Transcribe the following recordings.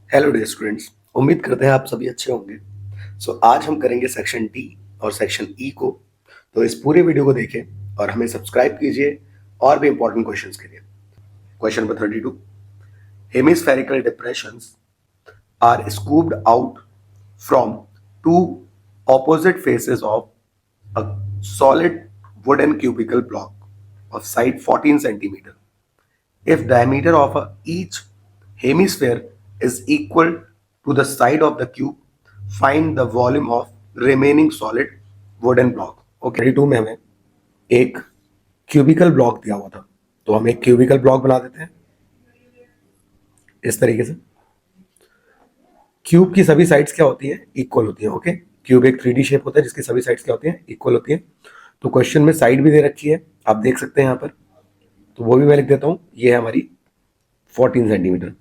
Hello dear students, उम्मीद करते हैं आप सभी अच्छे होंगे। आज हम करेंगे सेक्शन डी और सेक्शन ई को। तो इस पूरे वीडियो को देखें और हमें सब्सक्राइब कीजिए और भी इंपॉर्टेंट क्वेश्चंस के लिए। Question number 32, hemispherical depressions are scooped out from two opposite faces of a solid wooden cubical block of side 14 centimeter. If diameter of each hemisphere is equal to the side of the cube, find the volume of remaining solid wooden block. Okay, 32 में हमें एक cubical block दिया हुआ था, तो हम एक cubical block बना देते हैं इस तरीके से। क्यूब की सभी साइड्स क्या होती हैं? इक्वल होती हैं। ओके, क्यूब एक 3D शेप होता है जिसकी सभी साइड्स क्या होती हैं? इक्वल होती हैं। तो क्वेश्चन में साइड भी दे रखी है, आप देख सकते हैं यहाँ पर, तो वो भी मैं लिख देता हूँ। ये है हमारी 14 सेंटीमीटर।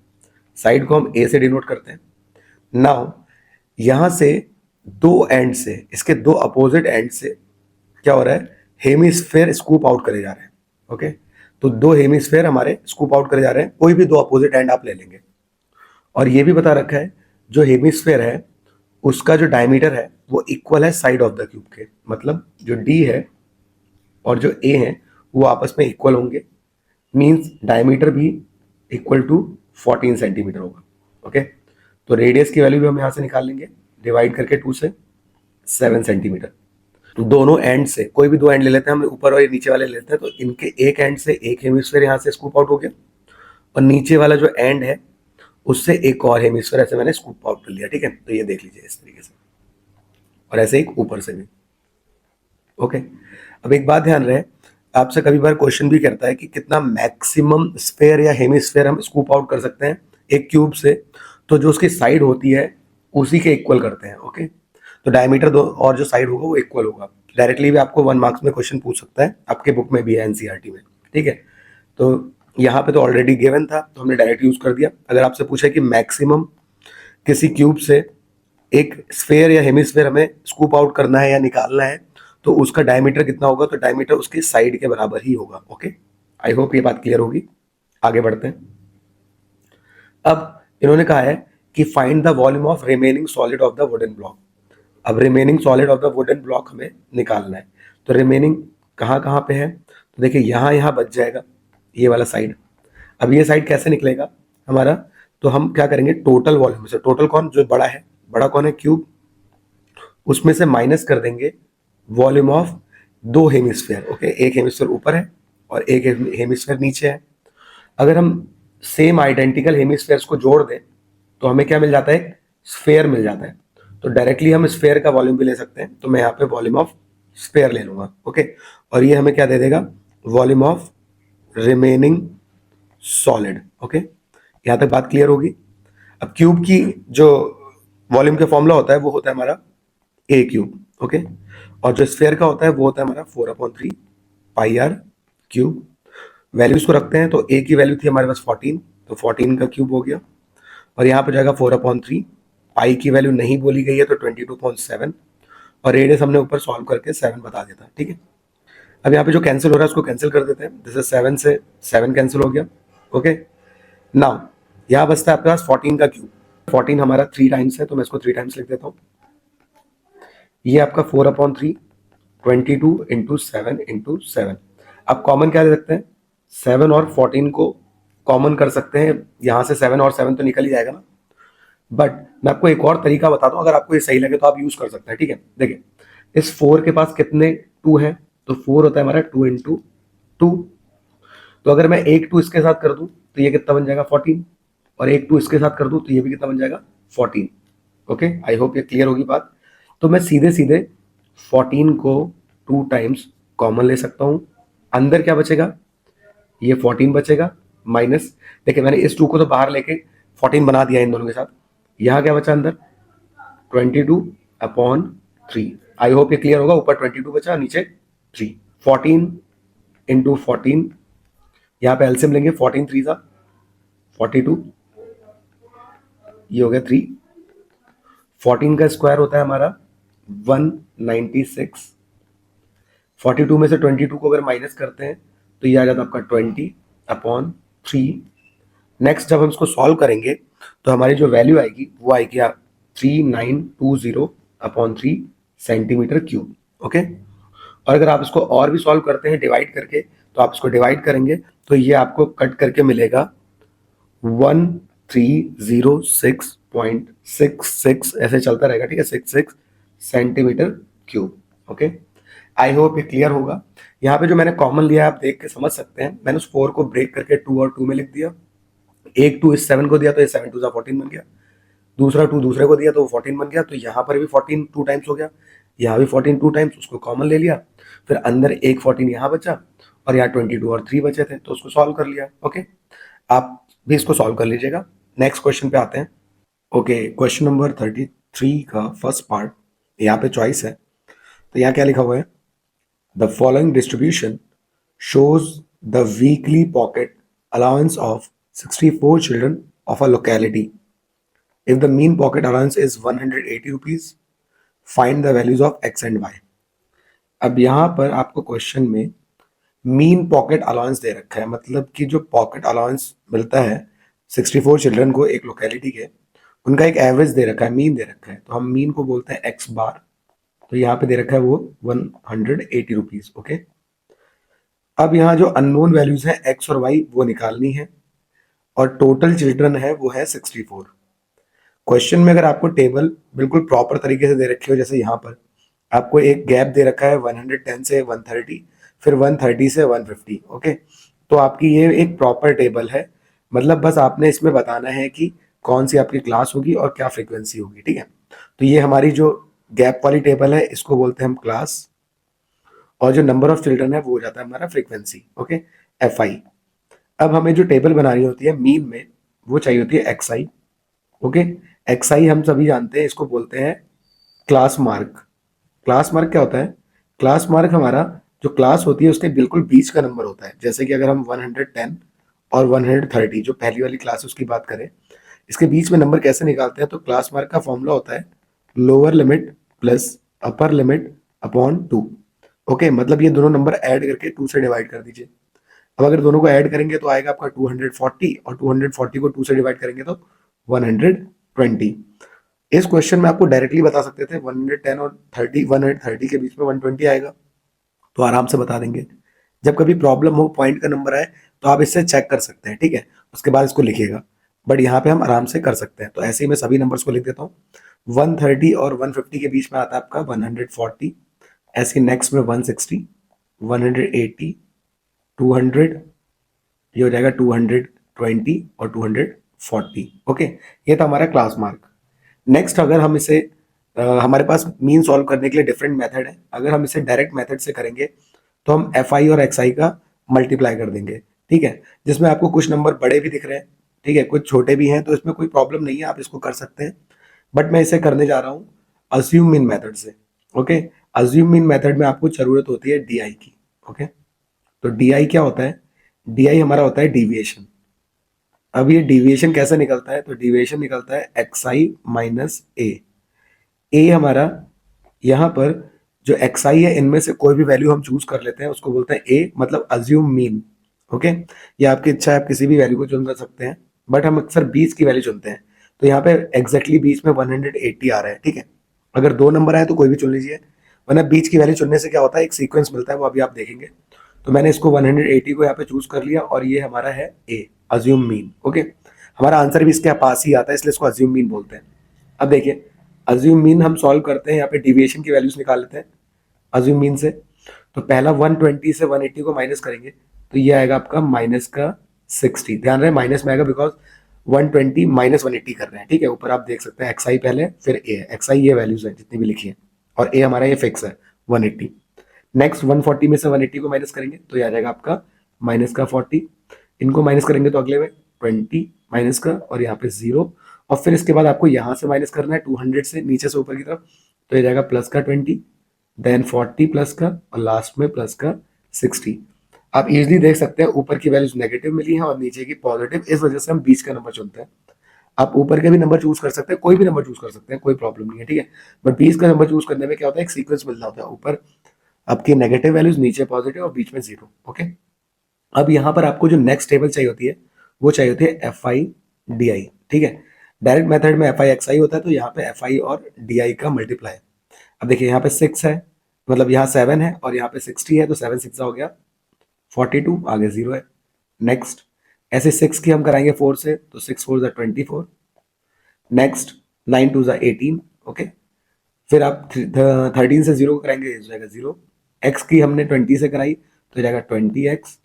साइड को हम ए से डिनोट करते हैं। नाउ यहां से दो एंड से, इसके दो अपोजिट एंड से क्या हो रहा है? हेमिस्फेयर स्कूप आउट करे जा रहे हैं। ओके, तो दो हेमिस्फेयर हमारे स्कूप आउट करे जा रहे हैं। कोई भी दो अपोजिट एंड आप ले लेंगे। और ये भी बता रखा है जो हेमिस्फेयर है उसका जो डायमीटर है वो इक्वल है साइड ऑफ द क्यूब के। मतलब जो डी है और जो ए है वो आपस में इक्वल होंगे। मींस डायमीटर भी इक्वल टू 14 सेंटीमीटर होगा। ओके, तो रेडियस की वैल्यू भी हम यहाँ से निकाल लेंगे, डिवाइड करके 2 से 7 सेंटीमीटर। तो दोनों एंड से कोई भी दो एंड ले लेते हैं, हम ऊपर और नीचे वाले लेते हैं, तो इनके एक एंड से एक हेमिस्फीयर यहाँ से स्कूप आउट हो गया और नीचे वाला जो एंड है उससे एक और हेमिस्फीयर ऐसे मैंने स्कूप आउट कर लिया। ठीक है, तो ये देख लीजिए इस तरीके से, और ऐसे एक ऊपर से भी। ओके, अब एक बात ध्यान रहे, आपसे कभी बार क्वेश्चन भी करता है कि कितना मैक्सिमम स्फेयर या हेमिस्फेयर हम स्कूप आउट कर सकते हैं एक क्यूब से। तो जो उसकी साइड होती है उसी के इक्वल करते हैं। ओके, तो डायमीटर दो और जो साइड होगा वो इक्वल होगा। डायरेक्टली भी आपको 1 मार्क्स में क्वेश्चन पूछ सकता है, आपके बुक में भी है एनसीईआरटी में। ठीक है, तो यहाँ पे तो ऑलरेडी गिवन था तो हमने डायरेक्ट यूज कर दिया। अगर आपसे पूछा कि मैक्सिमम किसी क्यूब से एक स्फेयर या हेमिस्फेयर हमें स्कूप आउट करना है या निकालना है तो उसका डायमीटर कितना होगा? तो डायमीटर उसकी साइड के बराबर ही होगा। ओके, आई होप ये बात क्लियर होगी। आगे बढ़ते हैं। अब इन्होंने कहा है कि find the volume of remaining solid of the wooden block. अब remaining solid of the wooden block हमें निकालना है। तो रिमेनिंग कहाँ कहाँ पे है? तो देखिए यहाँ यहाँ बच जाएगा ये वाला साइड। अब ये साइड कैसे निकलेगा हमारा? तो हम क्या करेंगे, टोटल वॉल्यूम से, टोटल कौन जो बड़ा है, बड़ा कौन है? क्यूब, उसमें से माइनस कर देंगे वॉल्यूम ऑफ दो हेमिस्फेयर। ओके, एक हेमिस्फेयर ऊपर है और एक हेमिस्फेयर नीचे है। अगर हम सेम आइडेंटिकल हेमिस्फेयर्स को जोड़ दें तो हमें क्या मिल जाता है? स्फेयर मिल जाता है। तो डायरेक्टली हम स्फेयर का वॉल्यूम भी ले सकते हैं, तो मैं यहाँ पे वॉल्यूम ऑफ स्फेयर ले लूंगा। ओके, और ये हमें क्या दे देगा? Volume of remaining solid. Okay, यहाँ तक बात क्लियर होगी। अब क्यूब की जो वॉल्यूम का फॉर्मूला होता है वो होता है हमारा ए क्यूब। ओके, और जो स्फेयर का होता है वो होता है हमारा 4/3 पाई आर क्यूब। वैल्यूज को रखते हैं, तो ए की वैल्यू थी हमारे पास 14, तो 14 का क्यूब हो गया। और यहाँ पे जाएगा 4/3, पाई की वैल्यू नहीं बोली गई है तो 22.7, और रेडियस हमने ऊपर सॉल्व करके 7 बता देता। ठीक है, अब यहाँ पे जो कैंसिल हो रहा है उसको कैंसिल कर देते हैं। जैसे 7 से 7 कैंसिल हो गया। ओके, नाउ यहाँ बचता है आपके पास 14 का क्यूब। 14 हमारा 3 टाइम्स है तो मैं इसको 3 टाइम्स लिख देता हूँ। ये आपका 4/3, 22 इंटू 7 इंटू 7। आप कॉमन क्या दे सकते हैं? 7 और 14 को कॉमन कर सकते हैं। यहाँ से 7 और 7 तो निकल ही जाएगा ना। बट मैं आपको एक और तरीका बताता हूँ, अगर आपको ये सही लगे तो आप यूज कर सकते हैं। ठीक है, देखिए इस 4 के पास कितने 2 है? तो 4 होता है हमारा 2 इंटू 2। तो अगर मैं एक 2 इसके साथ कर दूं तो ये कितना बन जाएगा? 14, और एक 2 इसके साथ कर दूं तो ये भी कितना बन जाएगा? 14। ओके, आई होप ये क्लियर होगी बात। तो मैं सीधे सीधे 14 को 2 टाइम्स कॉमन ले सकता हूं। अंदर क्या बचेगा? ये 14 बचेगा माइनस, देखिए मैंने इस 2 को तो बाहर लेके 14 बना दिया इन दोनों के साथ। यहाँ क्या बचा अंदर? 22/3। आई होप ये क्लियर होगा। ऊपर 22 बचा, नीचे 3। 14 इंटू 14, यहाँ पे एलसीएम लेंगे, 14 3 सा 42, ये हो गया 3। 14 का स्क्वायर होता है हमारा 196। 42 में से 22 को अगर माइनस करते हैं तो ये आ जाता है आपका 20/3। नेक्स्ट जब हम इसको सॉल्व करेंगे तो हमारी जो वैल्यू आएगी वो आएगी 3920/3 सेंटीमीटर क्यूब। ओके, और अगर आप इसको और भी सॉल्व करते हैं डिवाइड करके, तो आप इसको डिवाइड करेंगे तो ये आपको कट करके मिलेगा 1306.66, ऐसे चलता रहेगा, ठीक है, 66 centimetre cube. Okay, I hope ये क्लियर होगा। यहाँ पे जो मैंने कॉमन लिया है आप देख के समझ सकते हैं, मैंने उस 4 को ब्रेक करके 2 और 2 में लिख दिया। एक 2 इस 7 को दिया तो ये 7 2 14 बन गया, दूसरा 2 दूसरे को दिया तो वो 14 बन गया, तो यहाँ पर भी 14 2 टाइम्स हो गया, यहाँ भी 14 2 टाइम्स, उसको कॉमन ले लिया, फिर अंदर एक 14 यहाँ बचा और यहाँ 22 और 3 बचे थे तो उसको सॉल्व कर लिया। ओके, आप भी इसको सॉल्व कर लीजिएगा। नेक्स्ट क्वेश्चन पे आते हैं। ओके, क्वेश्चन नंबर 33 का फर्स्ट पार्ट, यहाँ पे चॉइस है, तो यहाँ क्या लिखा हुआ है, the following distribution shows the weekly pocket allowance of 64 children of a locality. If the mean pocket allowance is 180 rupees, find the values of x and y. अब यहाँ पर आपको क्वेश्चन में मीन पॉकेट अलाउंस दे रखा है, मतलब कि जो पॉकेट अलाउंस मिलता है 64 चिल्ड्रन को एक लोकेलिटी के, उनका एक एवरेज दे रखा है, मीन दे रखा है, तो हम मीन को बोलते हैं एक्स बार, तो यहाँ पे दे रखा है वो 180 रुपीज। ओके, अब यहाँ जो अननोन वैल्यूज हैं एक्स और वाई वो निकालनी है, और टोटल चिल्ड्रन है वो है 64। क्वेश्चन में अगर आपको टेबल बिल्कुल प्रॉपर तरीके से दे रखी हो, जैसे यहाँ पर आपको एक गैप दे रखा है 110 से 130, फिर 130 से 150। ओके, तो आपकी ये एक प्रॉपर टेबल है, मतलब बस आपने इसमें बताना है कि कौन सी आपकी क्लास होगी और क्या फ्रीक्वेंसी होगी, ठीक है। तो ये हमारी जो गैप वाली टेबल है इसको बोलते हैं हम क्लास, और जो नंबर ऑफ चिल्ड्रन है वो हो जाता है हमारा फ्रीक्वेंसी। Okay, F I. अब हमें जो टेबल बनानी होती है मीन में, वो चाहिए होती है एक्स आई। ओके, एक्स आई हम सभी जानते हैं, इसको बोलते हैं क्लास मार्क। क्लास मार्क क्या होता है, क्लास मार्क हमारा जो क्लास होती है उसके बिल्कुल बीच का नंबर होता है। जैसे कि अगर हम 110 और 130 जो पहली वाली क्लास उसकी बात करें, इसके बीच में नंबर कैसे निकालते हैं, तो क्लास मार्क का फॉर्मूला होता है lower limit plus upper limit upon 2। Okay, मतलब ये दोनों नंबर ऐड करके 2 से डिवाइड कर दीजिए। अब अगर दोनों को ऐड करेंगे तो आएगा आपका 240, और 240 को 2 से डिवाइड करेंगे तो 120। इस क्वेश्चन में आपको डायरेक्टली बता सकते थे 110 और 130 के बीच में 120 आएगा, तो आराम से बता देंगे। जब कभी प्रॉब्लम हो, पॉइंट का नंबर आए, तो आप इससे चेक कर सकते हैं, ठीक है, उसके बाद इसको लिखिएगा, बट यहाँ पे हम आराम से कर सकते हैं। तो ऐसे ही मैं सभी नंबर्स को लिख देता हूँ। 130 और 150 के बीच में आता है आपका 140, ऐसे नेक्स्ट में 160, 180, 200, ये हो जाएगा 220 और 240। ओके, ये था हमारा क्लास मार्क। नेक्स्ट, अगर हम इसे हमारे पास मीन सॉल्व करने के लिए डिफरेंट मेथड है, अगर हम इसे डायरेक्ट मेथड से करेंगे तो हम एफ आई और एक्स आई का मल्टीप्लाई कर देंगे, ठीक है, जिसमें आपको कुछ नंबर बड़े भी दिख रहे हैं, ठीक है, कुछ छोटे भी हैं, तो इसमें कोई प्रॉब्लम नहीं है, आप इसको कर सकते हैं, बट मैं इसे करने जा रहा हूँ अज्यूम मीन मेथड से। ओके, अज्यूम मीन मेथड में आपको जरूरत होती है डी आई की। ओके, तो डी आई क्या होता है, डी आई हमारा होता है डिविएशन। अब ये डिविएशन कैसे निकलता है, तो डिविएशन निकलता है एक्स आई माइनस ए हमारा, यहाँ पर जो एक्स आई है इनमें से कोई भी वैल्यू हम चूज कर लेते हैं, उसको बोलते हैं ए, मतलब अज्यूम मीन। ओके, ये आपकी इच्छा है, आप किसी भी वैल्यू को चुन कर सकते हैं, बट हम अक्सर 20 की वैल्यू चुनते हैं, तो यहाँ पे एग्जैक्टली बीच में 180 आ रहा है, ठीक है। अगर 2 नंबर आए तो कोई भी चुन लीजिए, वरना बीच की वैल्यू चुनने से क्या होता है, एक सीक्वेंस मिलता है, वो अभी आप देखेंगे। तो मैंने इसको 180 को यहाँ पे चूज कर लिया, और ये हमारा है ए, अज्यूम मीन। ओके, हमारा आंसर भी इसके पास ही आता है, इसलिए इसको अज्यूम मीन बोलते हैं। अब देखिए, अज्यूम मीन हम सॉल्व करते हैं, यहाँ पे डिविएशन की वैल्यूज निकाल लेते हैं अज्यूम मीन से। तो पहला 120 से 180 को माइनस करेंगे, तो ये आएगा आपका माइनस का 60। ध्यान रहे माइनस में आएगा, बिकॉज 120 माइनस 180 कर रहे हैं, ठीक है। ऊपर आप देख सकते हैं एक्स आई पहले फिर ए है, एक्स आई ये वैल्यूज है जितनी भी लिखी है, और ए हमारा ये फिक्स है 180। नेक्स्ट 140 में से 180 को माइनस करेंगे तो ये आ जाएगा आपका माइनस का 40, इनको माइनस करेंगे तो अगले में 20 माइनस का, और यहाँ पे 0, और फिर इसके बाद आपको यहाँ से माइनस करना है 200 से नीचे से ऊपर की तरफ, तो ये जाएगा प्लस का 20, देन 40 प्लस का, और लास्ट में प्लस का 60। आप इजीली देख सकते हैं ऊपर की वैल्यूज नेगेटिव मिली है और नीचे की पॉजिटिव, इस वजह से हम बीच का नंबर चुनते हैं। आप ऊपर के भी नंबर चूज कर सकते हैं, कोई भी नंबर चूज कर सकते हैं, कोई प्रॉब्लम नहीं है, ठीक है, बट बीच का नंबर चूज करने में क्या होता है, एक सीक्वेंस मिल रहा होता है, ऊपर आपकी नेगेटिव वैल्यूज, नीचे पॉजिटिव, और बीच में 0। ओके, अब यहाँ पर आपको जो नेक्स्ट टेबल चाहिए होती है वो चाहिए होती है एफ आई डी आई, ठीक है। डायरेक्ट मेथड में एफ आई एक्स आई होता है, तो यहाँ पे एफ आई और डी आई का मल्टीप्लाई। अब देखिए यहाँ पे 6 है, मतलब यहाँ 7 है और यहाँ पे 60 है, तो 7 6 हो गया 42, आगे 0 है। नेक्स्ट, ऐसे 6 की हम कराएंगे 4 से, तो 6 4 जा 24। नेक्स्ट, 9 2 जा 18। ओके, फिर आप 13 से 0 को कराएंगे, हो जाएगा 0। एक्स की हमने 20 से कराई तो जाएगा 20x।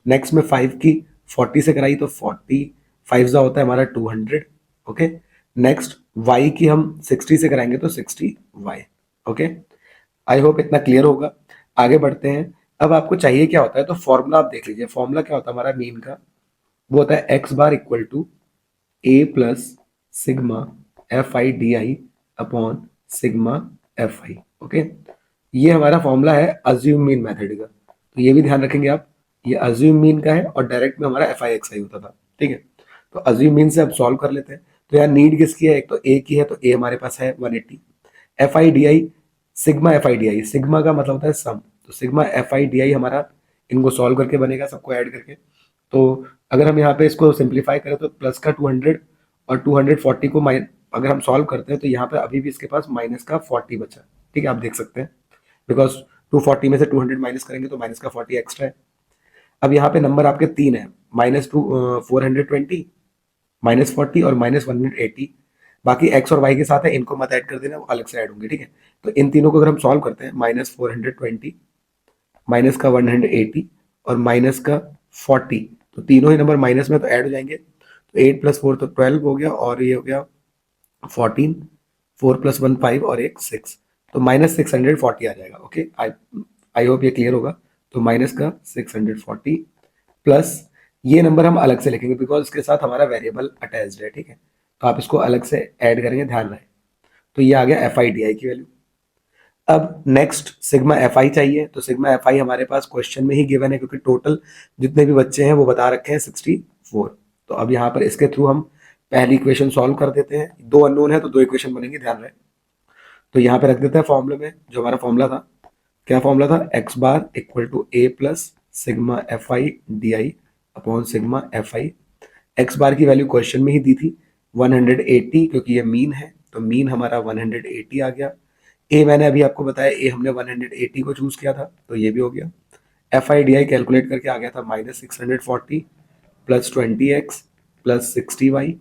नेक्स्ट में 5 की 40 से कराई तो 40, 5 जा होता है हमारा 200। ओके, नेक्स्ट y की हम 60 से कराएंगे तो 60y। ओके, आई होप इतना क्लियर होगा। आगे बढ़ते हैं। अब आपको चाहिए क्या होता है, तो फॉर्मूला आप देख लीजिए। फॉर्मूला क्या होता है हमारा मीन का, वो होता है X bar equal to A plus sigma F I D I upon sigma F I. Okay, ये हमारा फॉर्मूला है अज्यूम मीन मेथड का, तो ये भी ध्यान रखेंगे आप। ये अज्यूम मीन का है और डायरेक्ट में हमारा एफ आई एक्स आई होता था। ठीक है, तो अज्यूम मीन से अब सॉल्व कर लेते हैं। तो यार नीड किसकी है, एक तो ए की है, तो ए हमारे पास है 180। F I D I, sigma F I D I, sigma का मतलब होता है सम, तो sigma F I D I हमारा इनको सॉल्व करके बनेगा, सबको ऐड करके। तो अगर हम यहाँ पे इसको सिंप्लीफाई करें तो प्लस का 200 और 240 को अगर हम सॉल्व करते हैं तो यहाँ पे अभी भी इसके पास माइनस का 40 बचा। ठीक है, आप देख सकते हैं, बिकॉज 240 में से 200 माइनस करेंगे तो माइनस का 40 एक्स्ट्रा है। अब यहाँ पे नंबर आपके 3 है, -420, -40 और -180। बाकी एक्स और वाई के साथ है, इनको मत ऐड कर देना, वो अलग से ऐड होंगे। ठीक है, तो इन तीनों को अगर हम सॉल्व करते हैं, -420, माइनस का 180 और माइनस का 40, तो तीनों ही नंबर माइनस में तो ऐड हो जाएंगे। तो 8 + 4 तो 12 हो गया, और ये हो गया 14, 4 + 1 5 और एक 6, तो -640 आ जाएगा। ओके, आई आई होप ये क्लियर होगा। तो माइनस का 640 प्लस ये नंबर हम अलग से लिखेंगे बिकॉज इसके साथ हमारा वेरिएबल अटैच्ड है। ठीक है, तो आप इसको अलग से ऐड करेंगे, ध्यान रहे। तो ये आ गया एफ आई डी आई की वैल्यू। अब नेक्स्ट सिग्मा एफ आई चाहिए, तो सिग्मा एफ आई हमारे पास क्वेश्चन में ही गिवन है, क्योंकि टोटल जितने भी बच्चे हैं वो बता रखे हैं 64। तो अब यहाँ पर इसके थ्रू हम पहली इक्वेशन सॉल्व कर देते हैं। दो अननोन है तो दो इक्वेशन बनेंगे, ध्यान रहे। तो यहाँ पे रख देते हैं फॉर्मूले में, जो हमारा फॉर्मूला था, क्या फॉर्मूला था, x bar equal to A plus sigma F I D I upon sigma F i. X bar की वैल्यू क्वेश्चन में ही दी थी 180, क्योंकि ये मीन है, तो मीन हमारा 180 आ गया। ए मैंने अभी आपको बताया, ए हमने 180 को चूज किया था, तो ये भी हो गया। F I D I calculate करके आ गया था -640 प्लस 20x प्लस 60y,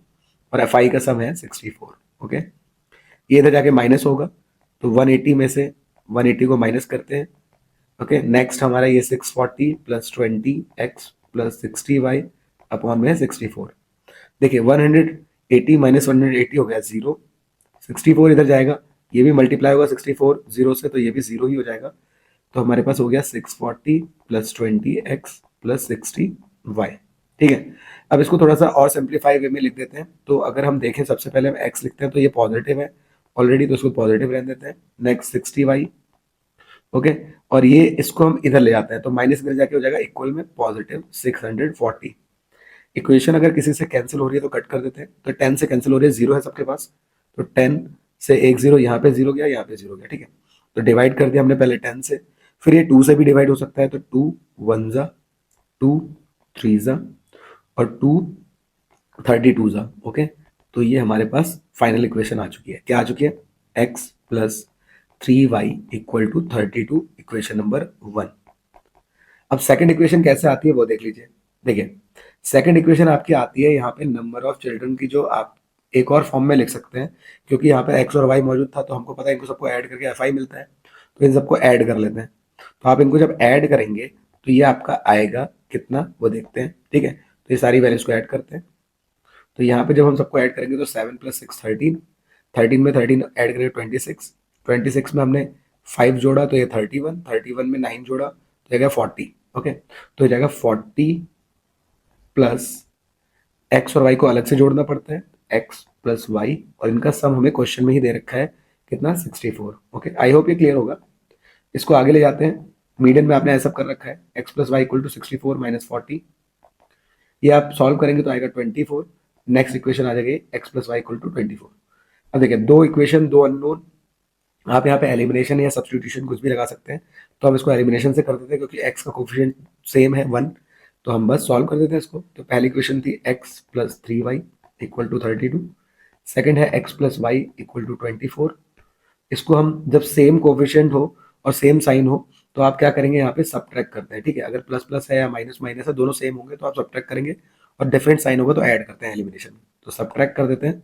और एफ आई का सम है 64। ओके, ये इधर जाके माइनस होगा, तो 180 में से 180 को माइनस करते हैं। ओके, नेक्स्ट हमारा ये 640 plus 20x plus 60y upon में 64। देखिए 180 माइनस 180 हो गया 0, 64 इधर जाएगा, ये भी मल्टीप्लाई होगा 64 0 से, तो ये भी 0 ही हो जाएगा। तो हमारे पास हो गया 640 प्लस 20x प्लस 60y। ठीक है, अब इसको थोड़ा सा और सिंप्लीफाई वे में लिख देते हैं। तो अगर हम देखें, सबसे पहले हम x लिखते हैं, तो ये पॉजिटिव है ऑलरेडी, तो इसको पॉजिटिव रहने देते हैं। Next 60y। ओके, और ये इसको हम इधर ले जाते हैं, तो माइनस इधर जाके हो जाएगा इक्वल में पॉजिटिव 640। इक्वेशन अगर किसी से कैंसिल हो रही है तो कट कर देते हैं, तो 10 से कैंसिल हो रही है, 0 है सबके पास, तो 10 से एक 0, यहाँ पे 0 गया, यहाँ पे 0 गया। ठीक है, तो डिवाइड कर दिया हमने पहले 10 से, फिर ये 2 से भी डिवाइड हो सकता है, तो 2 1 जा, 2 3 जा, और 2 32 जा। ओके, तो ये हमारे पास फाइनल इक्वेशन आ चुकी है। क्या आ चुकी है, x plus 3y equal to 32, equation number 1। अब सेकंड इक्वेशन कैसे आती है वो देख लीजिए। देखिए सेकंड इक्वेशन आपकी आती है यहाँ पे नंबर ऑफ चिल्ड्रन की, जो आप एक और फॉर्म में लिख सकते हैं, क्योंकि यहाँ पे एक्स और वाई मौजूद था, तो हमको पता है इनको सबको ऐड करके एफ आई मिलता है, तो इन सबको ऐड कर लेते हैं। तो आप इनको जब ऐड करेंगे तो ये आपका आएगा कितना, वो देखते हैं। ठीक है, तो ये सारी वैल्यूज को ऐड करते हैं। तो यहाँ पे जब हम सबको ऐड करेंगे तो 7 + 6 13, 13 में 13 ऐड करेंगे 26, 26 में हमने 5 जोड़ा तो ये 31, 31 में 9 जोड़ा तो ये गया 40। ओके, तो ये जाएगा 40 प्लस एक्स और वाई को अलग से जोड़ना पड़ता है, एक्स प्लस वाई, और इनका सम हमें क्वेश्चन में ही दे रखा है कितना, 64। ओके, आई होप ये क्लियर होगा। इसको आगे ले जाते हैं, मीडियन में आपने ऐसा कर रखा है, X plus Y equal to 64 minus 40, ये आप सॉल्व करेंगे तो आएगा 24। नेक्स्ट इक्वेशन आ जाएगी X plus Y equal to 24। अब देखिए दो इक्वेशन, दो अननोन, आप यहाँ पे एलिमिनेशन या सब्सटीट्यूशन कुछ भी लगा सकते हैं, तो हम इसको एलिमिनेशन से कर देते हैं, क्योंकि एक्स का कोफिशिएंट सेम है 1, तो हम बस सॉल्व कर देते हैं इसको। तो पहली इक्वेशन थी X plus 3y equal to 32, second है x plus Y equal to 24। इसको हम जब सेम कोफिशिएंट हो और सेम साइन हो तो आप क्या करेंगे, यहाँ पे सब्ट्रैक्ट करते हैं, ठीक है। अगर प्लस प्लस है या माइनस माइनस है, दोनों सेम होंगे तो आप सब्ट्रैक्ट करेंगे, और डिफरेंट साइन होगा तो ऐड करते हैं एलिमिनेशन में, तो सब्ट्रैक्ट कर देते हैं।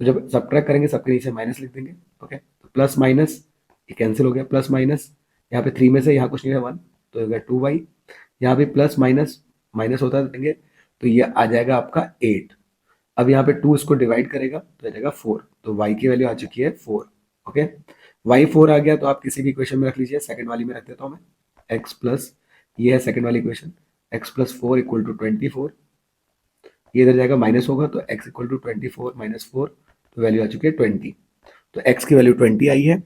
तो जब सब्ट्रैक्ट करेंगे सबके नीचे माइनस लिख देंगे, ओके। तो प्लस माइनस ये कैंसिल हो गया, प्लस माइनस यहाँ पे 3 में से यहाँ कुछ नहीं है 1, तो हो गया 2y। यहाँ पे प्लस माइनस माइनस होता देंगे तो ये आ जाएगा आपका 8। अब यहाँ पे 2 इसको डिवाइड करेगा तो आ जाएगा 4, तो y की वैल्यू आ चुकी है 4, ओके। y 4 आ गया तो आप किसी भी इक्वेशन में रख लीजिए, सेकंड वाली में रख देता हूँ मैं x प्लस, ये है सेकंड वाली equation, x plus 4 equal to 24। ये इधर जाएगा माइनस होगा तो x इक्वल टू 24 माइनस 4, तो वैल्यू आ चुकी है 20। तो x की वैल्यू 20 आई है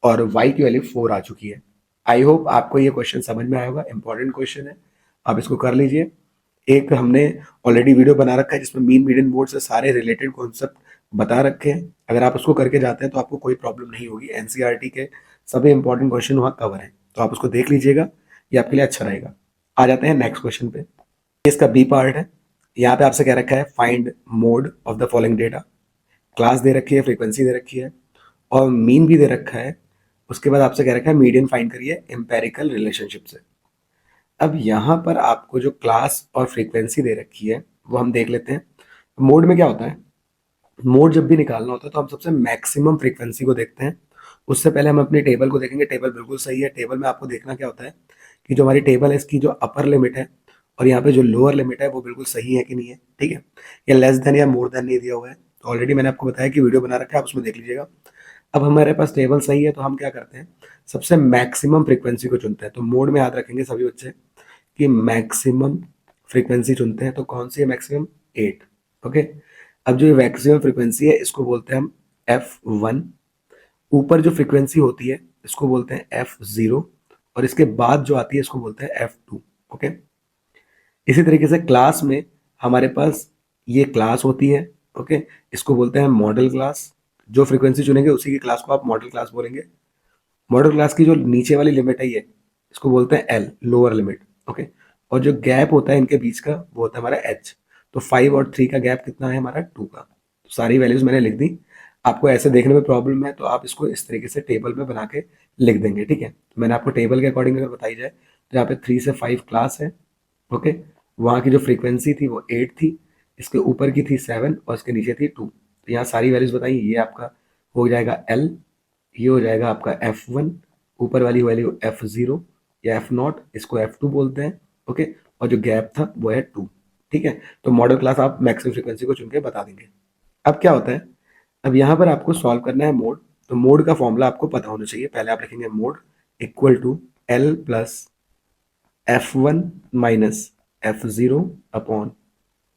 और y की वैल्यू 4 आ चुकी है। आई होप आपको ये क्वेश्चन समझ में आया होगा, इंपॉर्टेंट क्वेश्चन है, आप इसको कर लीजिए। एक हमने ऑलरेडी वीडियो बना रखा है जिसमें मीन मीडियन मोड से सारे रिलेटेड कॉन्सेप्ट बता रखे हैं, अगर आप उसको करके जाते हैं तो आपको कोई प्रॉब्लम नहीं होगी। एनसीईआरटी के सभी इंपॉर्टेंट क्वेश्चन वहाँ कवर है, तो आप उसको देख लीजिएगा, ये आपके लिए अच्छा रहेगा। आ जाते हैं नेक्स्ट क्वेश्चन पे, इसका बी पार्ट है। यहाँ पे आपसे कह रखा है find mode of the following data, class दे रखी है, फ्रीक्वेंसी दे रखी है और मीन भी दे रखा है। उसके बाद आपसे कह रखा है मीडियन फाइंड करिए एम्पेरिकल रिलेशनशिप से। अब यहाँ पर आपको जो क्लास और फ्रीक्वेंसी दे रखी है वो हम देख लेते हैं। मोड में क्या होता है, मोड जब भी निकालना होता है तो हम सबसे मैक्सिमम फ्रीक्वेंसी को देखते हैं। उससे पहले हम अपनी टेबल को देखेंगे, टेबल बिल्कुल सही है। टेबल में आपको देखना क्या होता है कि जो हमारी टेबल है इसकी जो अपर लिमिट है और यहाँ पे जो लोअर लिमिट है वो बिल्कुल सही है कि नहीं है, ठीक है। ये लेस देन या मोर देन नहीं दिया हुआ है, तो ऑलरेडी मैंने आपको बताया कि वीडियो बना रखा है, आप उसमें देख लीजिएगा। अब हमारे पास टेबल सही है तो हम क्या करते हैं, सबसे मैक्सिमम फ्रीक्वेंसी को चुनते हैं। तो मोड में याद रखेंगे सभी बच्चे कि मैक्सिमम फ्रीक्वेंसी चुनते हैं, तो कौन सी है मैक्सिमम, 8, ओके। अब जो ये मैक्सिमम फ्रीक्वेंसी है इसको बोलते हैं हम F1। ऊपर जो फ्रीक्वेंसी होती है इसको बोलते हैं F0 और इसके बाद जो आती है इसको बोलते हैं F2, ओके। इसी तरीके से क्लास में हमारे पास ये क्लास होती है, ओके, इसको बोलते हैं मॉडल क्लास। जो फ्रीक्वेंसी चुनेंगे उसी की क्लास को आप मॉडल क्लास बोलेंगे। मॉडल क्लास की जो नीचे वाली लिमिट है ये, इसको बोलते हैं एल, लोअर लिमिट, ओके। और जो गैप होता है इनके बीच का वो होता है हमारा एच। तो 5 और 3 का गैप कितना है हमारा, 2 का। तो सारी वैल्यूज मैंने लिख दी। आपको ऐसे देखने में प्रॉब्लम है तो आप इसको इस तरीके से टेबल में बना के लिख देंगे, ठीक है। तो मैंने आपको टेबल के अकॉर्डिंग अगर बताई जाए तो यहाँ पे 3 से 5 क्लास है, ओके। वहाँ की जो फ्रीक्वेंसी थी वो 8 थी, इसके ऊपर की थी 7 और इसके नीचे थी 2। तो यहाँ सारी वैल्यूज बताइए, ये आपका हो जाएगा एल, ये हो जाएगा आपका F1, ऊपर वाली वैल्यू F0 या F0, इसको F2 बोलते हैं, ओके। और जो गैप था वो है 2, ठीक है। तो मॉडल क्लास आप मैक्सिमम फ्रीक्वेंसी को चुन के बता देंगे। अब क्या होता है, अब यहाँ पर आपको सॉल्व करना है मोड। तो मोड का फॉर्मूला आपको पता होना चाहिए। पहले आप लिखेंगे mode equal to L plus F1 minus F0 upon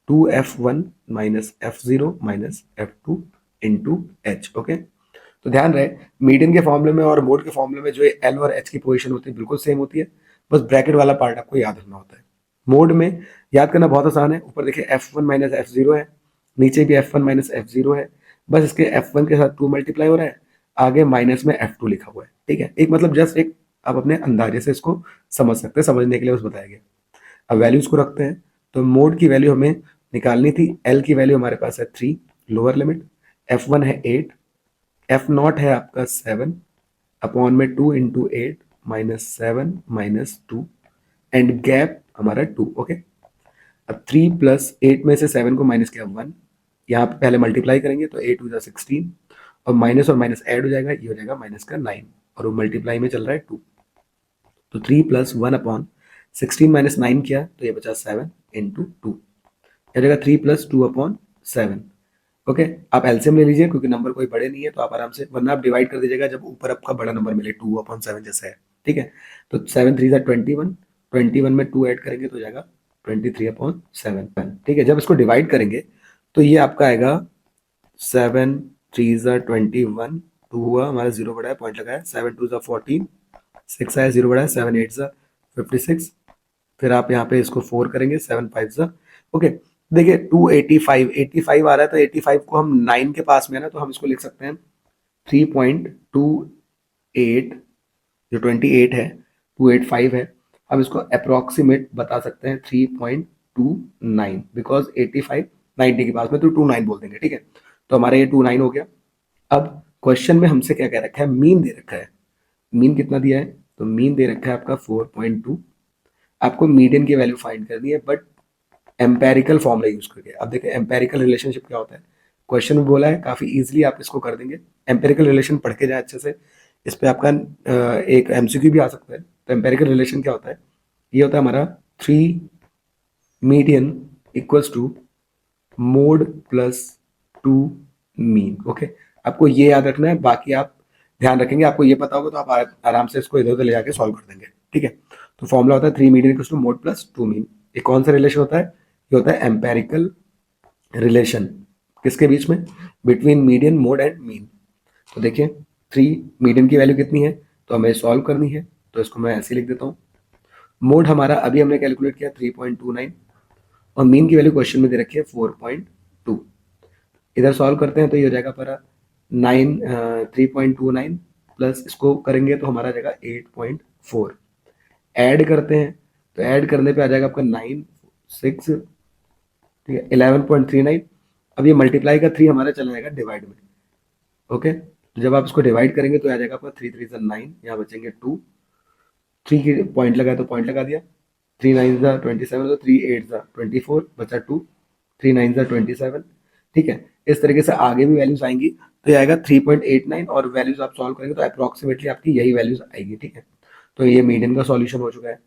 2F1 minus F0 minus F2 into H, okay. तो ध्यान रहे मीडियन के फॉर्मूले में और मोड के फॉर्मूले में जो एल और एच की पोजीशन होती है बिल्कुल सेम होती है, बस ब्रैकेट वाला पार्ट आपको याद रखना होता है। मोड में याद करना बहुत आसान है, ऊपर देखिए F1 माइनस F0 है, नीचे भी F1 माइनस F0 है, बस इसके F1 के साथ 2 मल्टीप्लाई हो रहा है, आगे माइनस में F2 लिखा हुआ है, ठीक है। एक मतलब जस्ट एक आप अपने अंदाजे से इसको समझ सकते हैं, समझने के लिए बस बताया गया। अब वैल्यूज को रखते हैं, तो मोड की वैल्यू हमें निकालनी थी। एल की वैल्यू हमारे पास है 3, लोअर लिमिट, F1 है 8, F0 है आपका 7 अपॉन में 2 into 8 minus 7 minus 2 and gap हमारा 2, ओके। अब 3 प्लस 8 में से 7 को माइनस किया 1, यहाँ पे पहले मल्टीप्लाई करेंगे तो 8 टू 16 और माइनस ऐड हो जाएगा, ये हो जाएगा माइनस का 9 और वो मल्टीप्लाई में चल रहा है 2। तो 3 प्लस 1 अपॉन 16 माइनस 9 किया तो ये बचा 7 इंटू 2, ये जाएगा 3 प्लस 2 अपॉन 7, ओके। आप एलसीएम ले लीजिए क्योंकि नंबर कोई बड़े नहीं है तो आप आराम से, वरना आप डिवाइड कर दीजिएगा जब ऊपर आपका बड़ा नंबर मिले 2/7 जैसे है, ठीक है। तो 7 3 21, 21 में 2 ऐड करेंगे तो हो जाएगा 23/7, ठीक है। जब इसको डिवाइड करेंगे तो ये आपका आएगा 7 3 21, 2 हुआ हमारा 0 बढ़ा है, पॉइंट लगाया, 7 2 14, 6 आया, 0 बढ़ा है, 7 8 56, फिर आप यहाँ पे इसको 4 करेंगे, 7 5 ओके। देखिए 285 85 आ रहा है तो 85 को हम 9 के पास में है ना, तो हम इसको लिख सकते हैं 3.28, जो 28 है 285 है, हम इसको अप्रोक्सीमेट बता सकते हैं 3.29, बिकॉज 85 90 के पास में तो 29 बोल देंगे, ठीक है। तो हमारा ये 29 हो गया। अब क्वेश्चन में हमसे क्या कह रखा है, मीन दे रखा है। मीन कितना दिया है, तो मीन दे रखा है आपका 4.2। आपको मीडियन की वैल्यू फाइंड करनी है, बट एम्पेरिकल फॉर्मूला यूज करके। अब देखिए एम्पेरिकल रिलेशनशिप क्या होता है, क्वेश्चन में बोला है, काफी इजीली आप इसको कर देंगे। एम्पेरिकल रिलेशन पढ़ के जाए अच्छे से, इस पे आपका एक एमसीक्यू भी आ सकता है। तो एम्पेरिकल रिलेशन क्या होता है, ये होता है हमारा 3 median equals to mode plus 2 mean. Okay, आपको ये याद रखना है, बाकी आप ध्यान रखेंगे, आपको ये पता होगा तो आप आराम से इसको इधर उधर ले जाके सॉल्व कर देंगे। ठीक है, तो फॉर्मूला होता है 3 median equals to mode plus 2 mean. ये कौन सा रिलेशन होता है, ये होता है एम्पेरिकल रिलेशन। किसके बीच में, between median mode and mean. तो देखिए 3 मीडियन की वैल्यू कितनी है, तो हमें सॉल्व करनी है, तो इसको मैं ऐसे लिख देता हूँ। मोड हमारा अभी हमने कैलकुलेट किया 3.29 और मीन की वैल्यू क्वेश्चन में दे रखी है 4.2। इधर सॉल्व करते हैं तो ये हो जाएगा पर 3.29 प्लस इसको करेंगे तो हमारा आ जाएगा 8.4। ऐड करते हैं तो ऐड करने पे आ जाएगा आपका 9 6, ठीक है 11.39। अब ये मल्टीप्लाई का 3 हमारा चला जाएगा डिवाइड में। ओके, तो जब आप इसको डिवाइड करेंगे तो आ जाएगा आपका 3 3 9, यहाँ बचेंगे 2। 3 की पॉइंट लगाया तो पॉइंट लगा दिया, 3 9 27, तो 3 8 24 बचा 2, 3 9 27। ठीक है, इस तरीके से आगे भी वैल्यूज आएंगी, तो ये आएगा 3.89 और वैल्यूज आप सॉल्व करेंगे तो अप्रोक्सीमेटली आपकी यही वैल्यूज आएगी। ठीक है, तो ये मीडियन का सॉल्यूशन हो चुका है।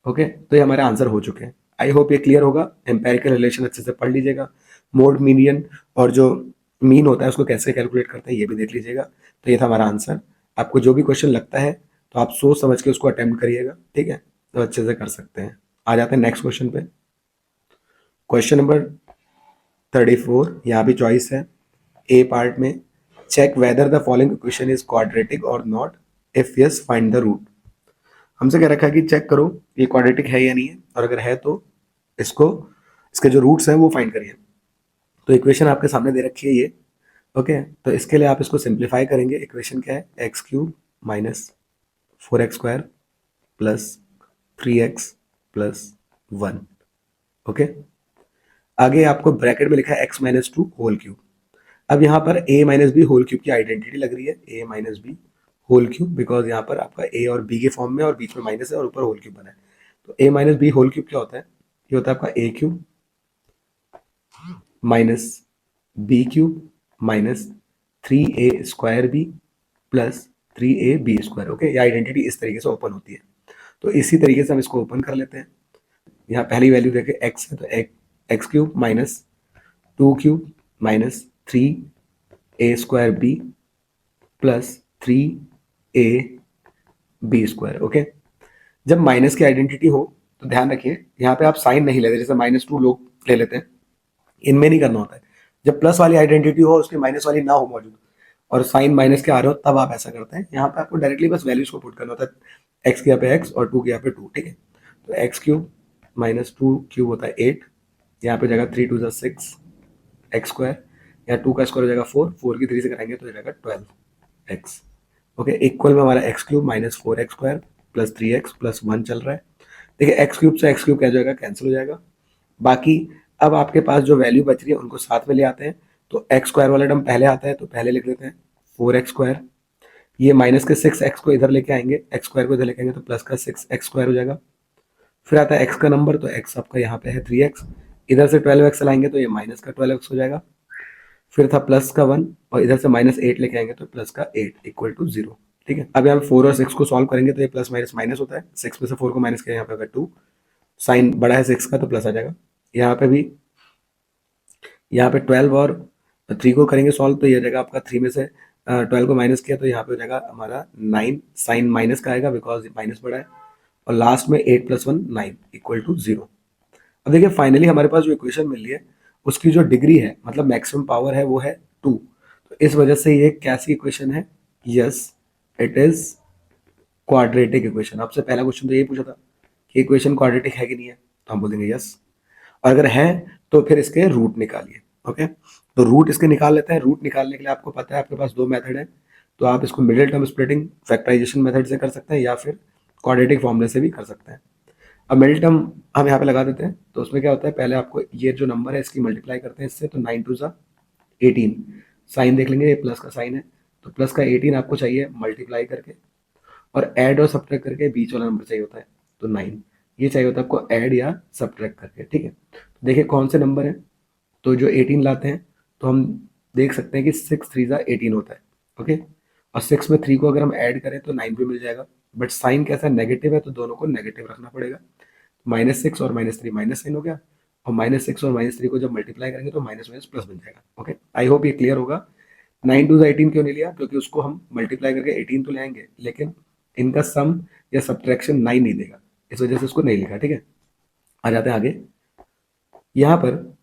ओके, तो ये हमारे आंसर हो चुके हैं। आई होप ये क्लियर होगा। एम्पेरिकल रिलेशन अच्छे से पढ़ लीजिएगा, मोड मीडियन और जो मीन होता है उसको कैसे कैलकुलेट करते हैं ये भी देख लीजिएगा। तो ये था हमारा आंसर। आपको जो भी क्वेश्चन लगता है तो आप सोच समझ के उसको अटेम्प्ट करिएगा। ठीक है, तो अच्छे से कर सकते हैं। आ जाते हैं नेक्स्ट क्वेश्चन पे। क्वेश्चन नंबर 34, यहाँ भी चॉइस है। ए पार्ट में check whether the following equation is quadratic और not, if yes find the root. हमसे क्या रखा है कि चेक करो ये क्वाड्रेटिक है या नहीं है, और अगर है तो इसको, इसके जो रूट्स हैं वो फाइंड करिए। तो इक्वेशन आपके सामने दे रखी है ये। ओके, तो इसके लिए आप इसको सिंप्लीफाई करेंगे। इक्वेशन क्या है, x cube minus 4x square plus 3x plus 1। Okay, आगे आपको ब्रैकेट में लिखा है x माइनस 2 होल क्यूब। अब यहाँ पर a minus b whole cube की आइडेंटिटी लग रही है, a minus b whole cube, because यहाँ पर आपका a और b के फॉर्म में और बीच में माइनस है और ऊपर होल क्यूब बना है। तो a minus b whole cube क्या होता है, ये होता है आपका a cube minus b cube minus 3a square b plus 3ab square. Okay, ये आइडेंटिटी इस तरीके से ओपन होती है। तो इसी तरीके से हम इसको ओपन कर लेते हैं। यहाँ पहली वैल्यू देखे x है, तो x cube minus 2 cube minus 3a square b plus 3a b square. Okay, जब माइनस की आइडेंटिटी हो तो ध्यान रखिए यहाँ पे आप साइन नहीं लेते, जैसे -2 लोग ले लेते हैं, इनमें नहीं करना होता है। जब प्लस वाली आइडेंटिटी हो उसके माइनस वाली ना हो मौजूद और साइन माइनस के आ रहे हो तब आप ऐसा करते हैं। यहाँ पे आपको डायरेक्टली बस वैल्यूज को पुट करना होता है, एक्स के यहाँ पे एक्स और 2 के यहाँ पे 2। ठीक है, तो एक्स क्यूब माइनस 2 क्यूब होता है 8, यहाँ पे जाएगा 3 2 6 एक्स स्क्वायर, यहाँ 2 का स्क्वायर हो जाएगा 4, 4 की 3 से कराएंगे तो हो जाएगा 12 एक्स। ओके, इक्वल में हमारा x cube minus 4 x square plus 3x plus 1 चल रहा है। देखिए एक्स क्यूब से एक्स क्यूब क्या जाएगा, कैंसिल हो जाएगा। बाकी अब आपके पास जो वैल्यू बच रही है उनको साथ में ले आते हैं। तो एक्स स्क्वायर वाला टर्म पहले आता है तो पहले लिख लेते हैं 4x स्क्वायर। ये माइनस के 6x को इधर लेके आएंगे, एक्स स्क्वायर को इधर लेके आएंगे तो प्लस का 6x स्क्वायर हो जाएगा। फिर आता है x का नंबर, तो x आपका यहाँ पे है 3x, इधर से 12x लाएंगे तो ये माइनस का 12x हो जाएगा। फिर था प्लस का 1 और इधर से -8 लेके आएंगे तो प्लस का 8 इक्वल टू 0। ठीक है, अब यहाँ 4 और 6 को सॉल्व करेंगे तो ये प्लस माइनस माइनस होता है, 6 में से 4 को माइनस किया यहाँ पे अगर 2, साइन बड़ा है 6 का तो प्लस आ जाएगा। यहाँ पे भी, यहाँ पे 12 और 3 को करेंगे सॉल्व तो ये हो जाएगा आपका 3 में से 12 को माइनस किया तो यहाँ पे हो जाएगा हमारा 9, साइन माइनस का आएगा बिकॉज माइनस बड़ा है, और लास्ट में 8 + 1 9 इक्वल टू 0। अब देखिए फाइनली हमारे पास जो इक्वेशन मिल रही है उसकी जो डिग्री है, मतलब मैक्सिमम पावर है, वो है 2। तो इस वजह से ये कैसी इक्वेशन है, yes it is quadratic equation. आपसे पहला क्वेश्चन तो यही पूछा था कि इक्वेशन क्वाड्रेटिक है कि नहीं है, तो हम बोलेंगे यस, और अगर है तो फिर इसके रूट निकालिए। ओके, तो रूट इसके निकाल लेते हैं। रूट निकालने के लिए आपको पता है आपके पास 2 मेथड है, तो आप इसको middle term splitting factorization method से कर सकते हैं या फिर क्वाड्रेटिक फॉर्मूले से भी कर सकते हैं। अब मिडिल टर्म हम यहाँ पे लगा देते हैं। तो उसमें क्या होता है, पहले आपको ये जो नंबर है इसकी मल्टीप्लाई करते हैं इससे, तो 9 2 ज़ा 18, साइन देख लेंगे, ये प्लस का साइन है, तो प्लस का 18 आपको चाहिए मल्टीप्लाई करके, और ऐड और सब्ट्रैक्ट करके बीच वाला नंबर चाहिए होता है, तो 9 ये चाहिए होता है आपको ऐड या सब्ट्रैक्ट करके, ठीक है। तो देखिए कौन से नंबर हैं, तो जो 18 लाते हैं तो हम देख सकते हैं कि 6 3 18 होता है, ओके। और 6 में 3 को अगर हम ऐड करें तो 9 भी मिल जाएगा, बट साइन कैसा नेगेटिव है तो दोनों को नेगेटिव रखना पड़ेगा। -6 और -3 माइनस साइन हो गया, और -6 और -3 को जब मल्टीप्लाई करेंगे तो माइनस माइनस प्लस बन जाएगा, ओके। आई होप ये क्लियर होगा। 9 2 18 क्यों नहीं लिया, क्योंकि उसको हम मल्टीप्लाई करके 18 तो ले आएंगे, लेकिन इनका सम या सब्ट्रैक्शन 9 नहीं देगा, इस वजह से उसको नहीं लिखा, ठीक है। आ जाते हैं आगे। यहाँ पर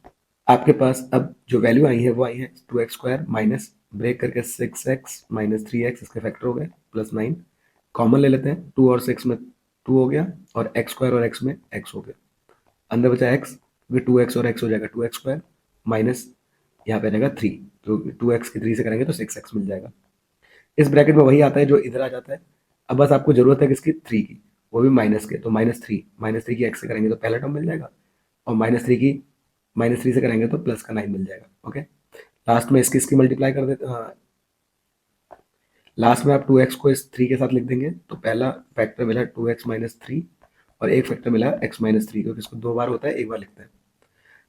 आपके पास अब जो वैल्यू आई है वो आई है 2x² माइनस ब्रेक करके 6x माइनस 3x, इसके फैक्टर हो गए, प्लस 9 कॉमन ले लेते हैं, 2 और 6 में 2 हो गया, और x² और x में x हो गया, अंदर बचा x, क्योंकि 2x और x हो जाएगा 2x² माइनस यहाँ पे रहेगा 3, तो 2x की 3 से करेंगे तो 6x मिल जाएगा। इस ब्रैकेट में वही आता है जो इधर आ जाता है। अब बस आपको जरूरत है किसकी, 3 की, वो भी माइनस के, तो -3 की x से करेंगे तो पहला टर्म मिल जाएगा, और -3 से करेंगे तो प्लस का 9 मिल जाएगा, ओके। लास्ट में इसकी मल्टीप्लाई कर देते, हाँ, लास्ट में आप 2x को इस 3 के साथ लिख देंगे, तो पहला फैक्टर मिला 2x माइनस 3, और एक फैक्टर मिला x माइनस 3, क्योंकि इसको 2 बार होता है, एक बार लिखते हैं।